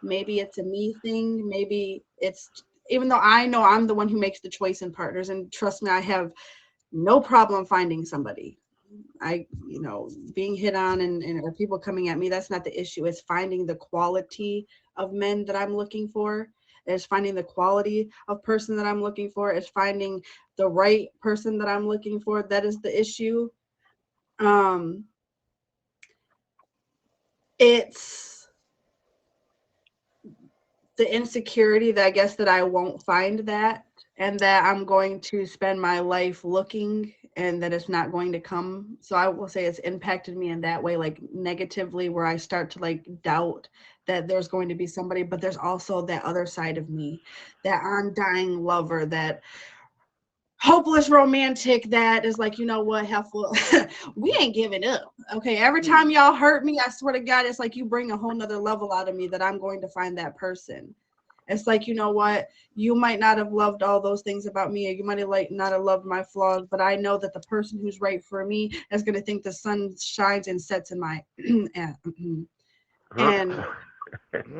maybe it's a me thing. Maybe it's, even though I know I'm the one who makes the choice in partners, and trust me, I have no problem finding somebody. Being hit on and or people coming at me, that's not the issue. It's finding the quality of men that I'm looking for. It's finding the quality of person that I'm looking for. It's finding the right person that I'm looking for. That is the issue. Um, it's the insecurity that I guess that I won't find that, and that I'm going to spend my life looking and that it's not going to come. So I will say it's impacted me in that way, like negatively, where I start to like doubt that there's going to be somebody, but there's also that other side of me, that undying lover, that hopeless romantic that is like, you know what, helpful. We ain't giving up. Okay. Every time y'all hurt me, I swear to God, it's like you bring a whole nother level out of me that I'm going to find that person. It's like, you know what, you might not have loved all those things about me, or you might have like not have loved my flaws, but I know that the person who's right for me is going to think the sun shines and sets in my and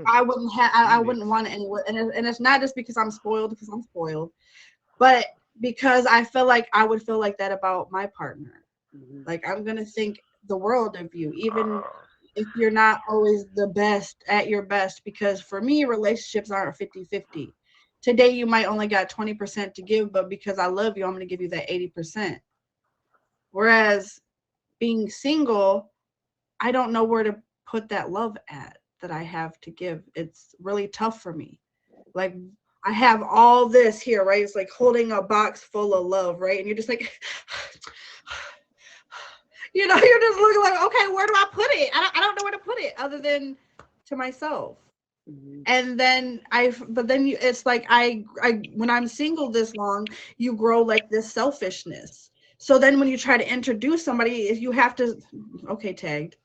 I wouldn't have I Remix. wouldn't want it anyway. And it's not just because I'm spoiled, because I'm spoiled, but because I feel like I would feel like that about my partner. Like I'm gonna think the world of you, even if you're not always the best at your best, because for me, relationships aren't 50-50. Today you might only got 20% to give, but because I love you, I'm gonna give you that 80%. Whereas being single, I don't know where to put that love at that I have to give. It's really tough for me. Like I have all this here, right? It's like holding a box full of love, right? And you're just like, you're just looking like, okay, where do I put it? I don't know where to put it other than to myself. And then it's like I when I'm single this long, you grow like this selfishness. So then when you try to introduce somebody, if you have to, okay, tagged,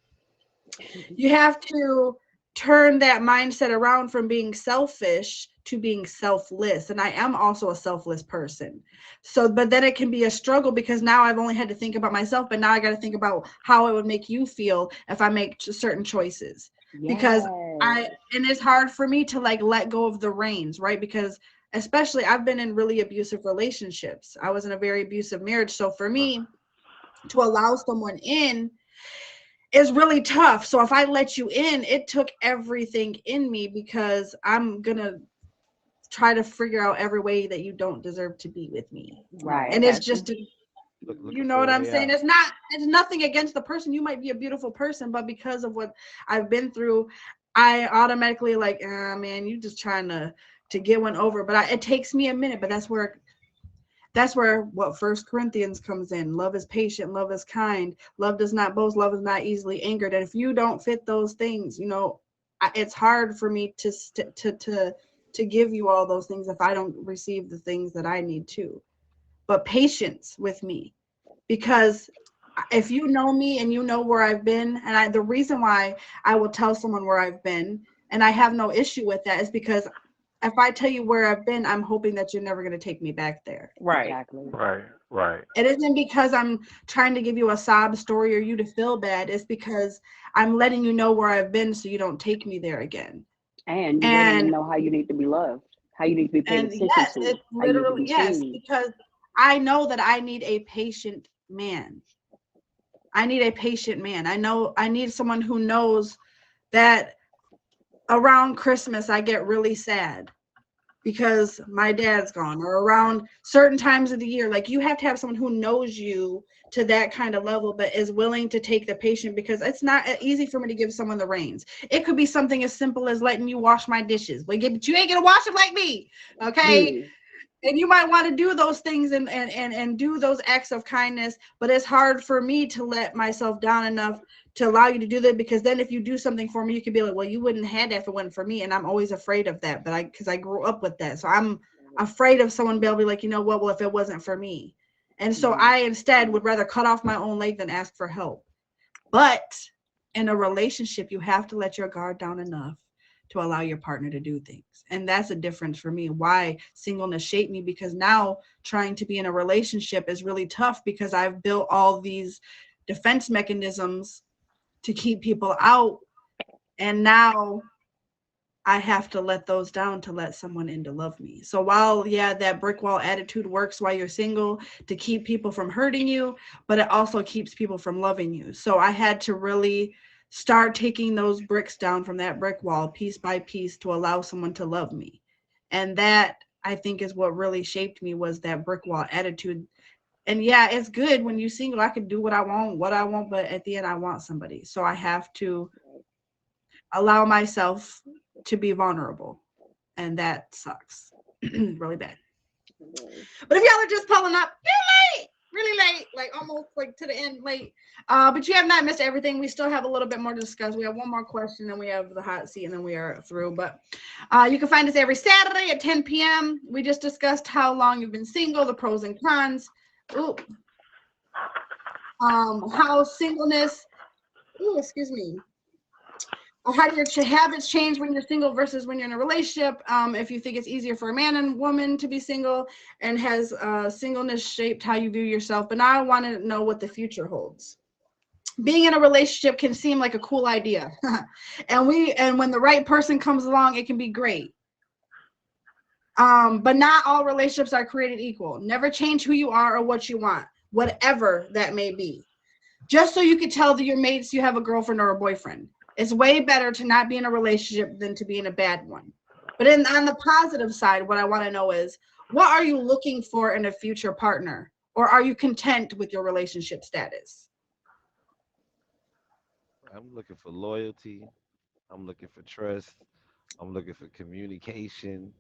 you have to turn that mindset around from being selfish to being selfless. And I am also a selfless person. So, but then it can be a struggle because now I've only had to think about myself, but now I got to think about how it would make you feel if I make certain choices. Because and it's hard for me to like let go of the reins, right? Because especially I've been in really abusive relationships. I was in a very abusive marriage. So for me to allow someone in is really tough. So if I let you in, it took everything in me because I'm gonna try to figure out every way that you don't deserve to be with me. Right, I And it's got you. just, you Looking know for what a I'm way saying? out. It's nothing against the person. You might be a beautiful person, but because of what I've been through, I automatically like, man, you just trying to get one over. But it takes me a minute. But that's where what First Corinthians comes in. Love is patient, love is kind, love does not boast, love is not easily angered. And if you don't fit those things, it's hard for me to give you all those things if I don't receive the things that I need to. But patience with me, because if you know me and you know where I've been, and the reason why I will tell someone where I've been, and I have no issue with that, is because if I tell you where I've been, I'm hoping that you're never going to take me back there. Right. Exactly. Right. It isn't because I'm trying to give you a sob story or you to feel bad. It's because I'm letting you know where I've been so you don't take me there again. And you letting them And know how you need to be loved, how you need to be paid and attention yes, to, it's how you need to literally be yes, seen. because I know that I need a patient man. I need a patient man. I know I need someone who knows that around Christmas I get really sad because my dad's gone, or around certain times of the year. Like, you have to have someone who knows you to that kind of level, but is willing to take the patient, because it's not easy for me to give someone the reins. It could be something as simple as letting you wash my dishes, but you ain't gonna wash them like me, okay? Yeah. And you might want to do those things and do those acts of kindness, but it's hard for me to let myself down enough to allow you to do that, because then if you do something for me, you could be like, well, you wouldn't have had that if it wasn't for me. And I'm always afraid of that, but because I grew up with that, so I'm afraid of someone being able to be like, you know what, well, if it wasn't for me. And so I instead would rather cut off my own leg than ask for help. But in a relationship, you have to let your guard down enough to allow your partner to do things. And that's a difference for me. Why singleness shaped me, because now trying to be in a relationship is really tough, because I've built all these defense mechanisms to keep people out. And now I have to let those down to let someone in to love me. So while, yeah, that brick wall attitude works while you're single to keep people from hurting you, but it also keeps people from loving you. So I had to really start taking those bricks down from that brick wall piece by piece to allow someone to love me. And that, I think, is what really shaped me, was that brick wall attitude. And yeah, it's good when you're single. I can do what I want, but at the end I want somebody. So I have to allow myself to be vulnerable. And that sucks really bad. But if y'all are just pulling up, you're late, really late, like almost like to the end late. But you have not missed everything. We still have a little bit more to discuss. We have one more question, and we have the hot seat, and then we are through. But you can find us every Saturday at 10 p.m. We just discussed how long you've been single, the pros and cons. Ooh. How singleness, excuse me. How do your habits change when you're single versus when you're in a relationship? If you think it's easier for a man and woman to be single, and has singleness shaped how you view yourself? But now I want to know what the future holds. Being in a relationship can seem like a cool idea. and when the right person comes along, it can be great. But not all relationships are created equal. Never change who you are or what you want, whatever that may be. Just so you can tell your mates you have a girlfriend or a boyfriend. It's way better to not be in a relationship than to be in a bad one. But on the positive side, what I want to know is, what are you looking for in a future partner? Or are you content with your relationship status? I'm looking for loyalty. I'm looking for trust. I'm looking for communication.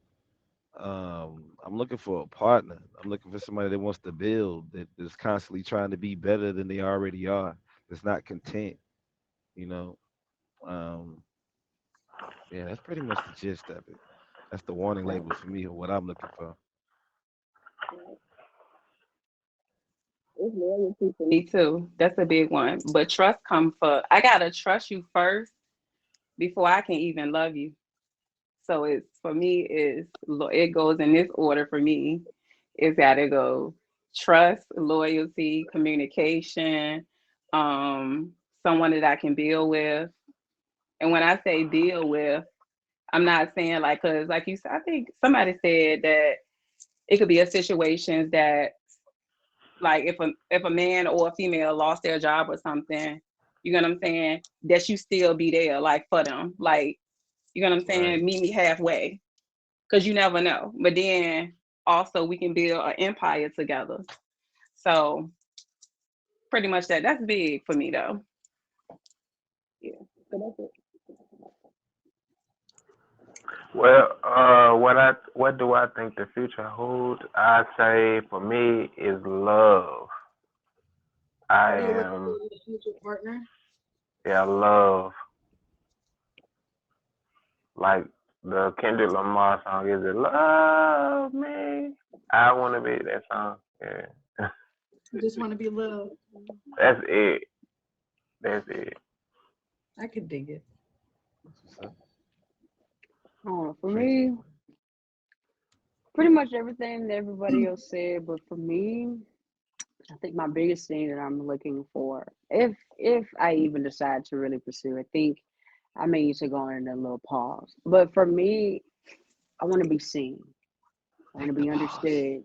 I'm looking for a partner. I'm looking for somebody that wants to build, that is constantly trying to be better than they already are. That's not content, you know. Um, yeah, that's pretty much the gist of it. That's the warning labels for me of what I'm looking for. It's loyalty for me too. That's a big one. But trust comes for, I gotta trust you first before I can even love you. So it's, for me, it goes in this order for me. It's gotta go trust, loyalty, communication, um, someone that I can build with. And when I say deal with, I'm not saying like, cause like you said, I think somebody said that it could be a situation that, like, if a man or a female lost their job or something, you know what I'm saying, that you still be there, like, for them, like, you know what I'm Right. saying, meet me halfway, because you never know. But then also we can build an empire together. So pretty much that's big for me though. Yeah. So that's it. Well, what do I think the future holds? I say for me is love. I What are you looking for am, in a future partner? yeah, love. Like the Kendrick Lamar song, is it Love Me? I want to be that song. Yeah. You just want to be little. That's it. That's it. I could dig it. For me, pretty much everything that everybody else said, but for me, I think my biggest thing that I'm looking for, if I even decide to really pursue, I think I may need to go in a little pause. But for me, I want to be seen. I want to be understood.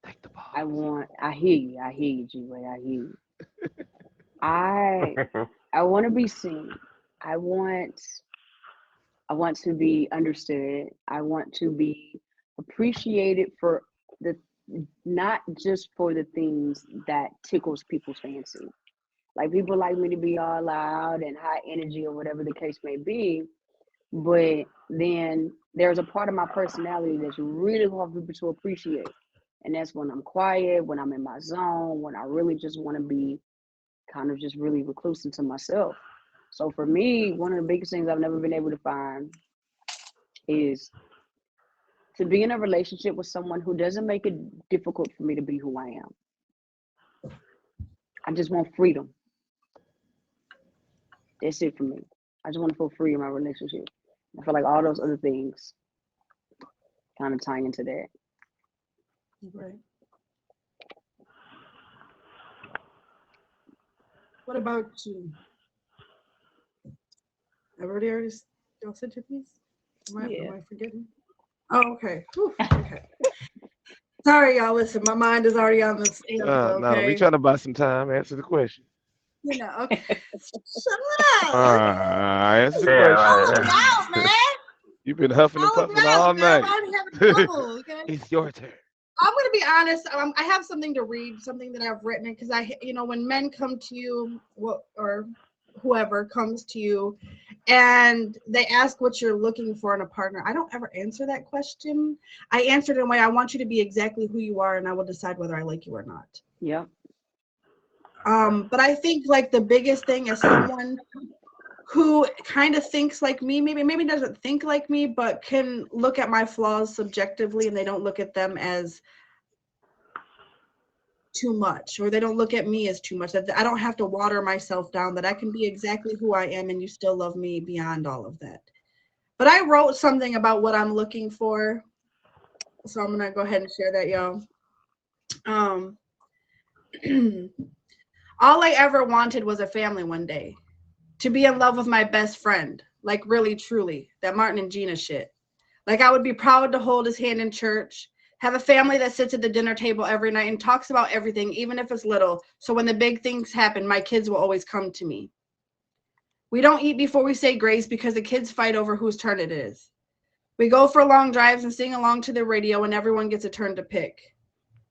Take the pause. I hear you, G-Way, I hear you. I want to be seen. I want to be understood. I want to be appreciated for the not just for the things that tickles people's fancy. Like people like me to be all loud and high energy or whatever the case may be, but then there's a part of my personality that's really hard for people to appreciate. And that's when I'm quiet, when I'm in my zone, when I really just want to be kind of just really reclusive to myself. So for me, one of the biggest things I've never been able to find is to be in a relationship with someone who doesn't make it difficult for me to be who I am. I just want freedom. That's it for me. I just want to feel free in my relationship. I feel like all those other things kind of tie into that. Right. What about you? Everybody already y'all said your piece? Am I forgetting? Oh, okay. Whew, okay. Sorry, y'all. Listen, my mind is already on this answer. Okay. No, we trying to buy some time. Answer the question. You know. Okay. Shut up. Answer the Yeah, question. right. Out, man. You've been huffing and All puffing around, all man. night. I'm having trouble. Okay. It's your turn. I'm gonna be honest. I have something to read, something that I've written, because when men come to you, or whoever comes to you, and they ask what you're looking for in a partner, I don't ever answer that question. I answer it in a way, I want you to be exactly who you are, and I will decide whether I like you or not. Yeah. But I think like the biggest thing is someone who kind of thinks like me, maybe doesn't think like me, but can look at my flaws subjectively, and they don't look at them as too much, or they don't look at me as too much, that I don't have to water myself down, that I can be exactly who I am and you still love me beyond all of that. But I wrote something about what I'm looking for, so I'm gonna go ahead and share that, y'all. All I ever wanted was a family one day, to be in love with my best friend, like really truly, that Martin and Gina shit. Like I would be proud to hold his hand in church, have a family that sits at the dinner table every night and talks about everything, even if it's little. So when the big things happen, my kids will always come to me. We don't eat before we say grace because the kids fight over whose turn it is. We go for long drives and sing along to the radio, and everyone gets a turn to pick.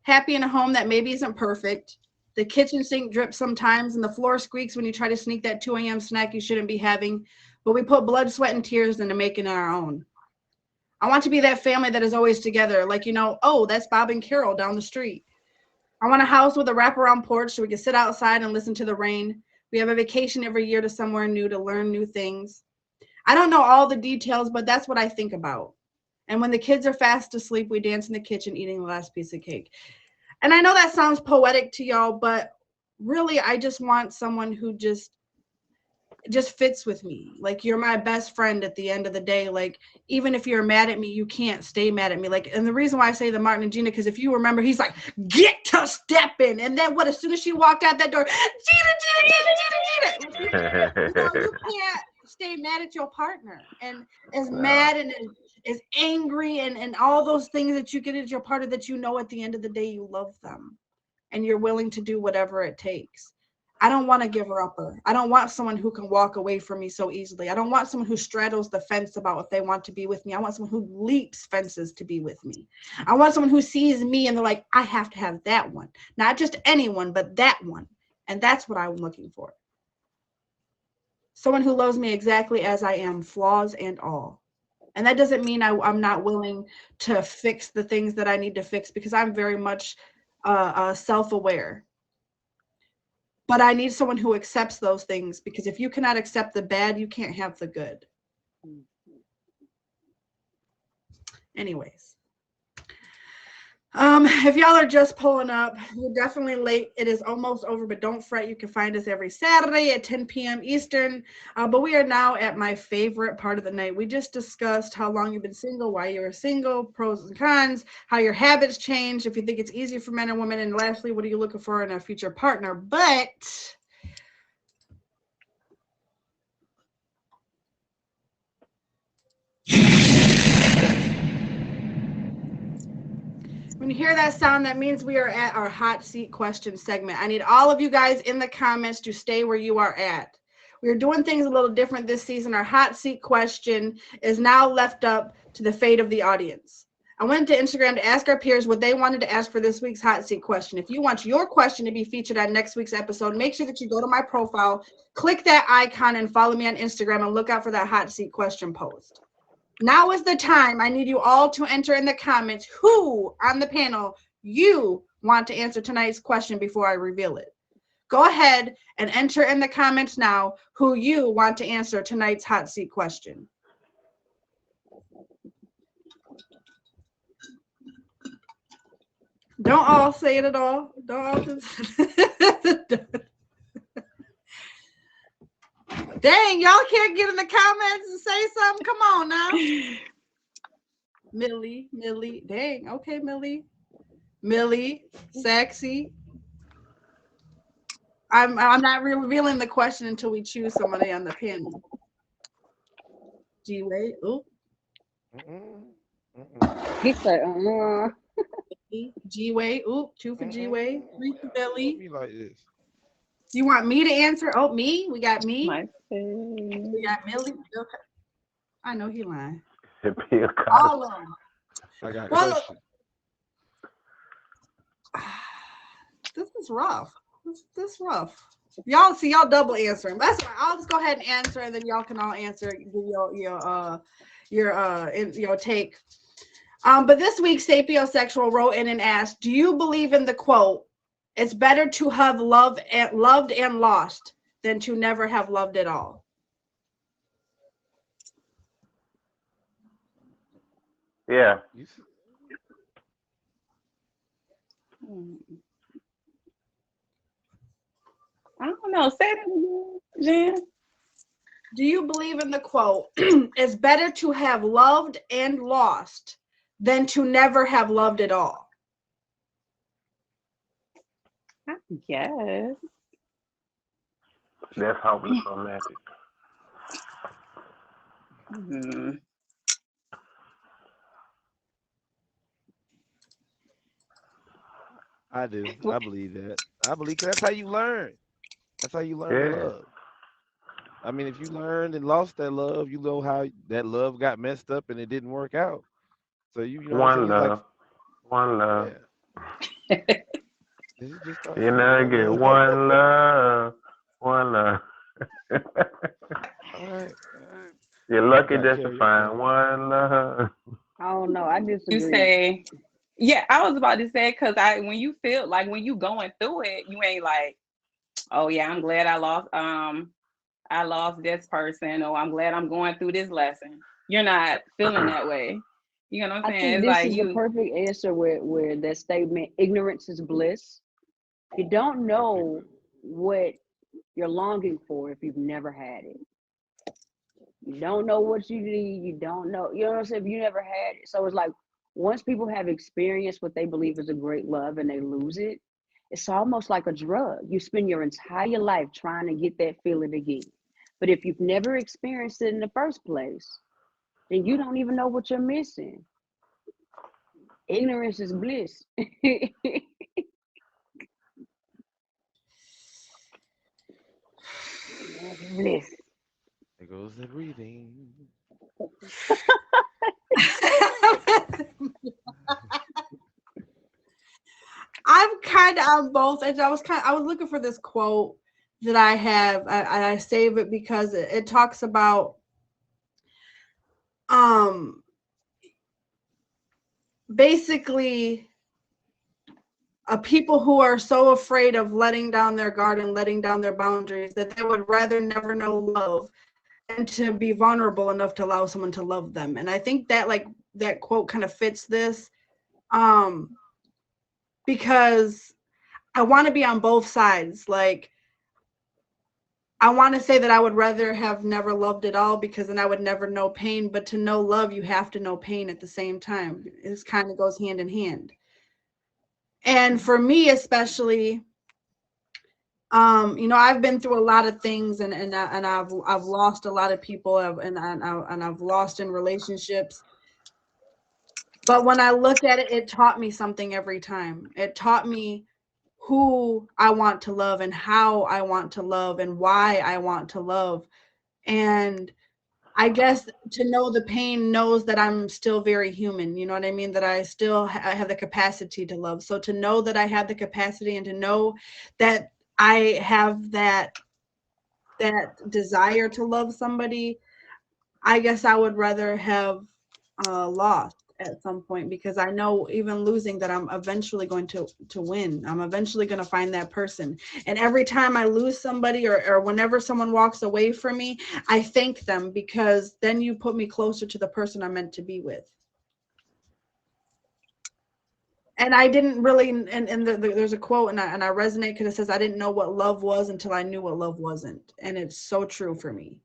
Happy in a home that maybe isn't perfect. The kitchen sink drips sometimes and the floor squeaks when you try to sneak that 2 a.m. snack you shouldn't be having, but we put blood, sweat, and tears into making it our own. I want to be that family that is always together, like, oh, that's Bob and Carol down the street. I want a house with a wraparound porch so we can sit outside and listen to the rain. We have a vacation every year to somewhere new to learn new things. I don't know all the details, but that's what I think about. And when the kids are fast asleep, we dance in the kitchen eating the last piece of cake. And I know that sounds poetic to y'all, but really, I just want someone who just fits with me. Like, you're my best friend at the end of the day. Like, even if you're mad at me, you can't stay mad at me. Like, and the reason why I say the Martin and Gina, because if you remember, he's like, get to stepping. And then as soon as she walked out that door, Gina. You can't stay mad at your partner. And as mad and as angry and all those things that you get at your partner, that at the end of the day, you love them. And you're willing to do whatever it takes. I don't want to give her upper. I don't want someone who can walk away from me so easily. I don't want someone who straddles the fence about if they want to be with me. I want someone who leaps fences to be with me. I want someone who sees me and they're like, I have to have that one. Not just anyone, but that one. And that's what I'm looking for. Someone who loves me exactly as I am, flaws and all. And that doesn't mean I'm not willing to fix the things that I need to fix, because I'm very much self-aware. But I need someone who accepts those things, because if you cannot accept the bad, you can't have the good. Anyways, If y'all are just pulling up, you're definitely late. It is almost over, but don't fret. You can find us every Saturday at 10 p.m. Eastern. But we are now at my favorite part of the night. We just discussed how long you've been single, why you were single, pros and cons, how your habits change, if you think it's easier for men and women, and lastly, what are you looking for in a future partner? But when you hear that sound, that means we are at our hot seat question segment. I need all of you guys in the comments to stay where you are at. We are doing things a little different this season. Our hot seat question is now left up to the fate of the audience. I went to Instagram to ask our peers what they wanted to ask for this week's hot seat question. If you want your question to be featured on next week's episode, make sure that you go to my profile, click that icon, and follow me on Instagram and look out for that hot seat question post. Now is the time. I need you all to enter in the comments who on the panel you want to answer tonight's question before I reveal it. Go ahead and enter in the comments now who you want to answer tonight's hot seat question. Don't all say it at all. Don't all just... Dang, y'all can't get in the comments and say something. Come on now. Millie, dang, okay, Millie, sexy. I'm not revealing the question until we choose somebody on the panel. G-Way, ooh. He said, G-Way, ooh, 2 for G-Way, 3 for Millie. Be like this. You want me to answer? Oh, me? We got me. My We got Millie. Okay. I know he lying. All All of them. I got a Well, question. this is rough. This is rough. Y'all see, y'all double answering. That's why I'll just go ahead and answer, and then y'all can all answer. Give your take. But this week, Sapiosexual wrote in and asked, "Do you believe in the quote? It's better to have loved and lost than to never have loved at all." Yeah. I don't know. Say that again, Jen. Do you believe in the quote? It's better to have loved and lost than to never have loved at all. I guess. That's hopeless romantic. Hmm. I do. I believe that. I believe 'cause that's how you learn. That's how you learn to Yeah. love. I mean, if you learned and lost that love, you know how that love got messed up and it didn't work out. So you know what I'm saying? One It's like, love. One love. yeah, this is just start You saying know, one get love. one love. One love. All right. You're lucky Got just to karaoke. find one love. I don't know. I You disagree. say, yeah, I was about to say, because when you feel like when you going through it, you ain't like, oh yeah, I'm glad I lost this person, or I'm glad I'm going through this lesson. You're not feeling that way. You know what I'm I saying? think It's this like is the you, perfect answer where that statement, ignorance is bliss. You don't know what you're longing for if you've never had it. You don't know what you need. You don't know, you know what I'm saying? If you never had it. So it's like once people have experienced what they believe is a great love and they lose it, it's almost like a drug. You spend your entire life trying to get that feeling again. But if you've never experienced it in the first place, then you don't even know what you're missing. Ignorance is bliss. Bliss. There goes the breathing. I'm kind of on both. And I was looking for this quote that I have. I save it because it talks about basically people who are so afraid of letting down their guard and letting down their boundaries that they would rather never know love than to be vulnerable enough to allow someone to love them. And I think that that quote kind of fits this. because I want to be on both sides. Like, I want to say that I would rather have never loved at all because then I would never know pain. But to know love, you have to know pain at the same time. It kind of goes hand in hand. And for me, especially, I've been through a lot of things, and I've lost a lot of people, and I've lost in relationships. But when I look at it, it taught me something every time. It taught me who I want to love and how I want to love and why I want to love. And I guess to know the pain knows that I'm still very human. You know what I mean? That I still have the capacity to love. So to know that I have the capacity and to know that I have that desire to love somebody, I guess I would rather have lost at some point, because I know even losing that I'm eventually going to win. I'm eventually going to find that person. And every time I lose somebody, or whenever someone walks away from me, I thank them, because then you put me closer to the person I'm meant to be with. And I didn't really, and there's a quote, and I resonate, because it says, I didn't know what love was until I knew what love wasn't. And it's so true for me.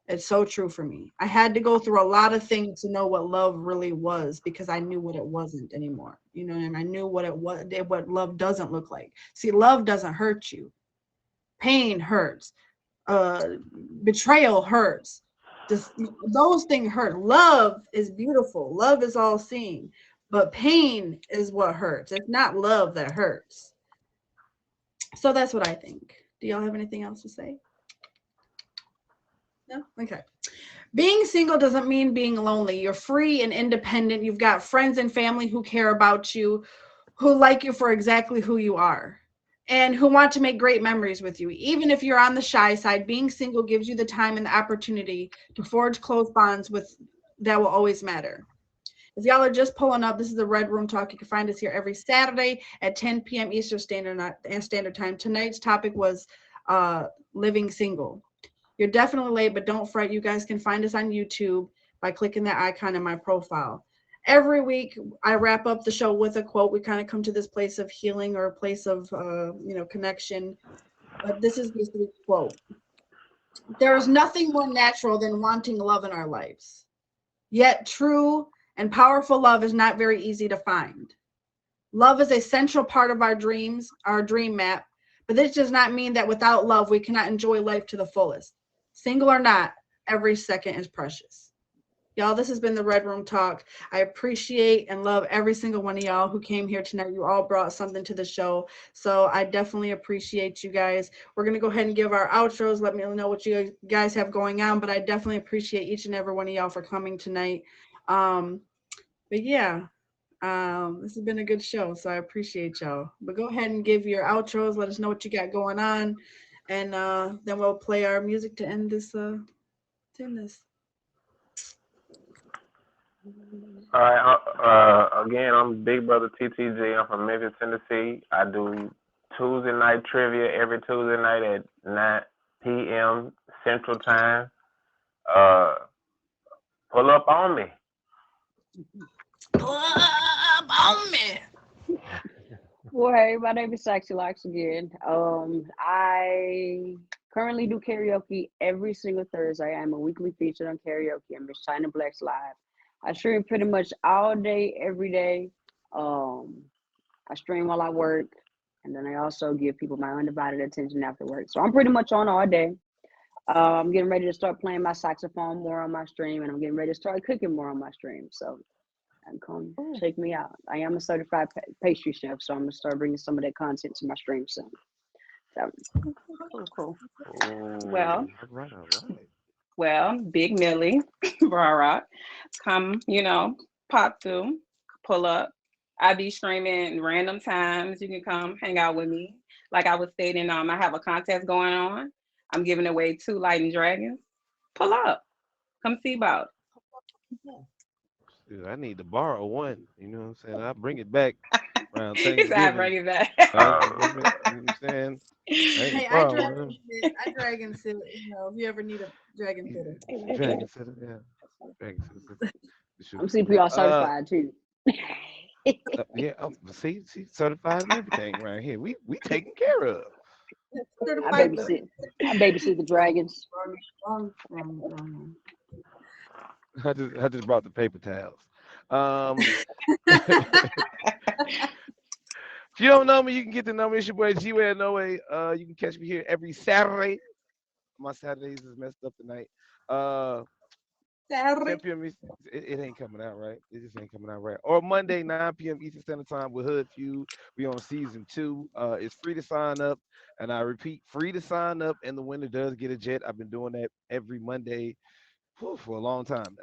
It's so true for me. I had to go through a lot of things to know what love really was, because I knew what it wasn't anymore. You know, and I knew what it was, what love doesn't look like. See, love doesn't hurt you. Pain hurts. Betrayal hurts. Those things hurt. Love is beautiful. Love is all seeing. But pain is what hurts. It's not love that hurts. So that's what I think. Do y'all have anything else to say? No? Okay. Being single doesn't mean being lonely. You're free and independent. You've got friends and family who care about you, who like you for exactly who you are, and who want to make great memories with you. Even if you're on the shy side, being single gives you the time and the opportunity to forge close bonds with that will always matter. If y'all are just pulling up, this is the Red Room Talk. You can find us here every Saturday at 10 p.m. Eastern Standard Time. Tonight's topic was living single. You're definitely late, but don't fret. You guys can find us on YouTube by clicking that icon in my profile. Every week, I wrap up the show with a quote. We kind of come to this place of healing, or a place of, connection. But this is this week's quote. There is nothing more natural than wanting love in our lives. Yet true and powerful love is not very easy to find. Love is a central part of our dreams, our dream map. But this does not mean that without love, we cannot enjoy life to the fullest. Single or not, every second is precious. Y'all, this has been the Red Room Talk. I appreciate and love every single one of y'all who came here tonight. You all brought something to the show. So I definitely appreciate you guys. We're going to go ahead and give our outros. Let me know what you guys have going on. But I definitely appreciate each and every one of y'all for coming tonight. But yeah. This has been a good show, so I appreciate y'all. But go ahead and give your outros. Let us know what you got going on, and then we'll play our music to end this. All right. Again, I'm Big Brother TTG. I'm from Memphis, Tennessee. I do Tuesday night trivia every Tuesday night at 9 p.m. Central Time. Pull up on me. Pull up on me. Well, hey, my name is Saxy Locks again. I currently do karaoke every single Thursday. I'm a weekly featured on karaoke. I'm Miss China Black's Live. I stream pretty much all day, every day. I stream while I work, and then I also give people my undivided attention after work. So I'm pretty much on all day. I'm getting ready to start playing my saxophone more on my stream, and I'm getting ready to start cooking more on my stream. So come check me out. I am a certified pastry chef, so I'm gonna start bringing some of that content to my stream soon. So Cool. All right. Well, Big Millie, Rock, come, pop through, pull up. I be streaming random times. You can come hang out with me. Like I was stating, I have a contest going on. I'm giving away 2 lightning dragons. Pull up. Come see about it. Dude, I need to borrow one. You know what I'm saying? I'll bring it back around He said, I Thanksgiving. bring it back. You know what I'm saying? I ain't Hey, I dragon sit. If you ever need a dragon sitter. Dragon sitter, yeah. Dragon sitter. I'm CPR certified too. Yeah, see, certified and everything around here. We taken care of. I Certified. babysit. I babysit the dragons. Wrong. I just brought the paper towels. Um, if you don't know me, you can get to know me. It's your boy G Way No Way. You can catch me here every Saturday. My Saturdays is messed up tonight. Uh, Saturday. 10 p.m. It ain't coming out right. It just ain't coming out right. Or Monday, 9 p.m. Eastern Standard Time with Hood Feud. We on season 2. It's free to sign up, and I repeat, free to sign up, and the winner does get a jet. I've been doing that every Monday for a long time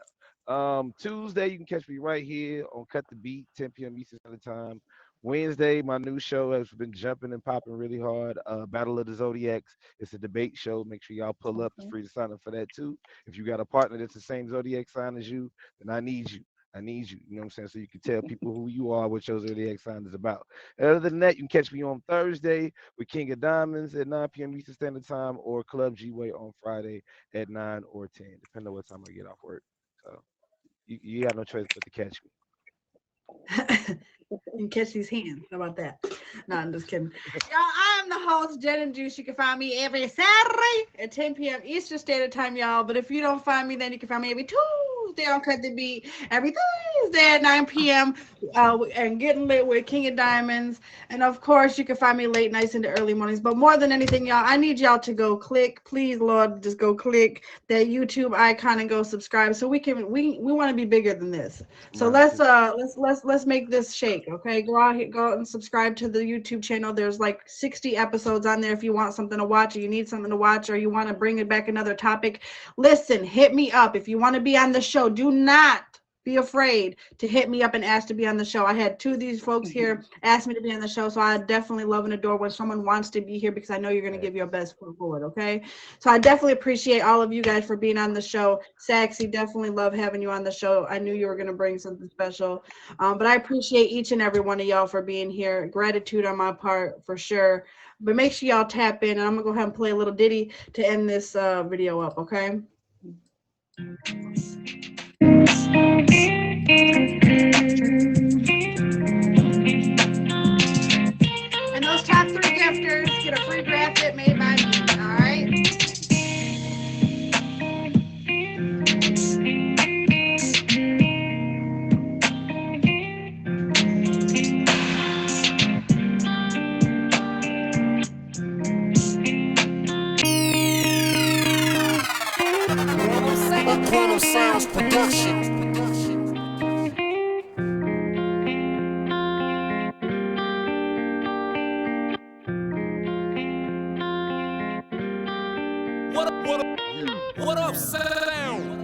now. Tuesday, you can catch me right here on Cut the Beat, 10 p.m. Eastern Standard Time. Wednesday, my new show has been jumping and popping really hard. Battle of the Zodiacs. It's a debate show. Make sure y'all pull up. It's Okay. free to sign up for that too. If you got a partner that's the same zodiac sign as you, then I need you. I need you. You know what I'm saying? So you can tell people who you are, what your zodiac sign is about. Other than that, you can catch me on Thursday with King of Diamonds at 9 p.m. Eastern Standard Time or Club G Way on Friday at 9 or 10, depending on what time I get off work. So you got no choice but to catch me. And catch these hands. How about that? No, I'm just kidding. Y'all, I'm the host, Jen and Juice. You can find me every Saturday at 10 p.m. Eastern Standard Time, y'all. But if you don't find me, then you can find me every Tuesday on Cut the Beat, every Thursday at 9 p.m. And getting lit with King of Diamonds. And of course, you can find me late nights into early mornings. But more than anything, y'all, I need y'all to go click. Please, Lord, just go click that YouTube icon and go subscribe so we want to be bigger than this. So Mine too. let's make this shake, okay? Go out and subscribe to the YouTube channel. There's like 60 episodes on there if you want something to watch or you need something to watch or you want to bring it back another topic. Listen, hit me up if you want to be on the show. Do not be afraid to hit me up and ask to be on the show. I had 2 of these folks here ask me to be on the show, so I definitely love and adore when someone wants to be here because I know you're going to give your best foot forward, okay? So I definitely appreciate all of you guys for being on the show. Saxy, definitely love having you on the show. I knew you were going to bring something special. But I appreciate each and every one of y'all for being here. Gratitude on my part for sure. But make sure y'all tap in, and I'm going to go ahead and play a little ditty to end this video up, okay? And those top 3 gifters get a free graphic made by me, all right? Aquano Sounds Production. What up, sound?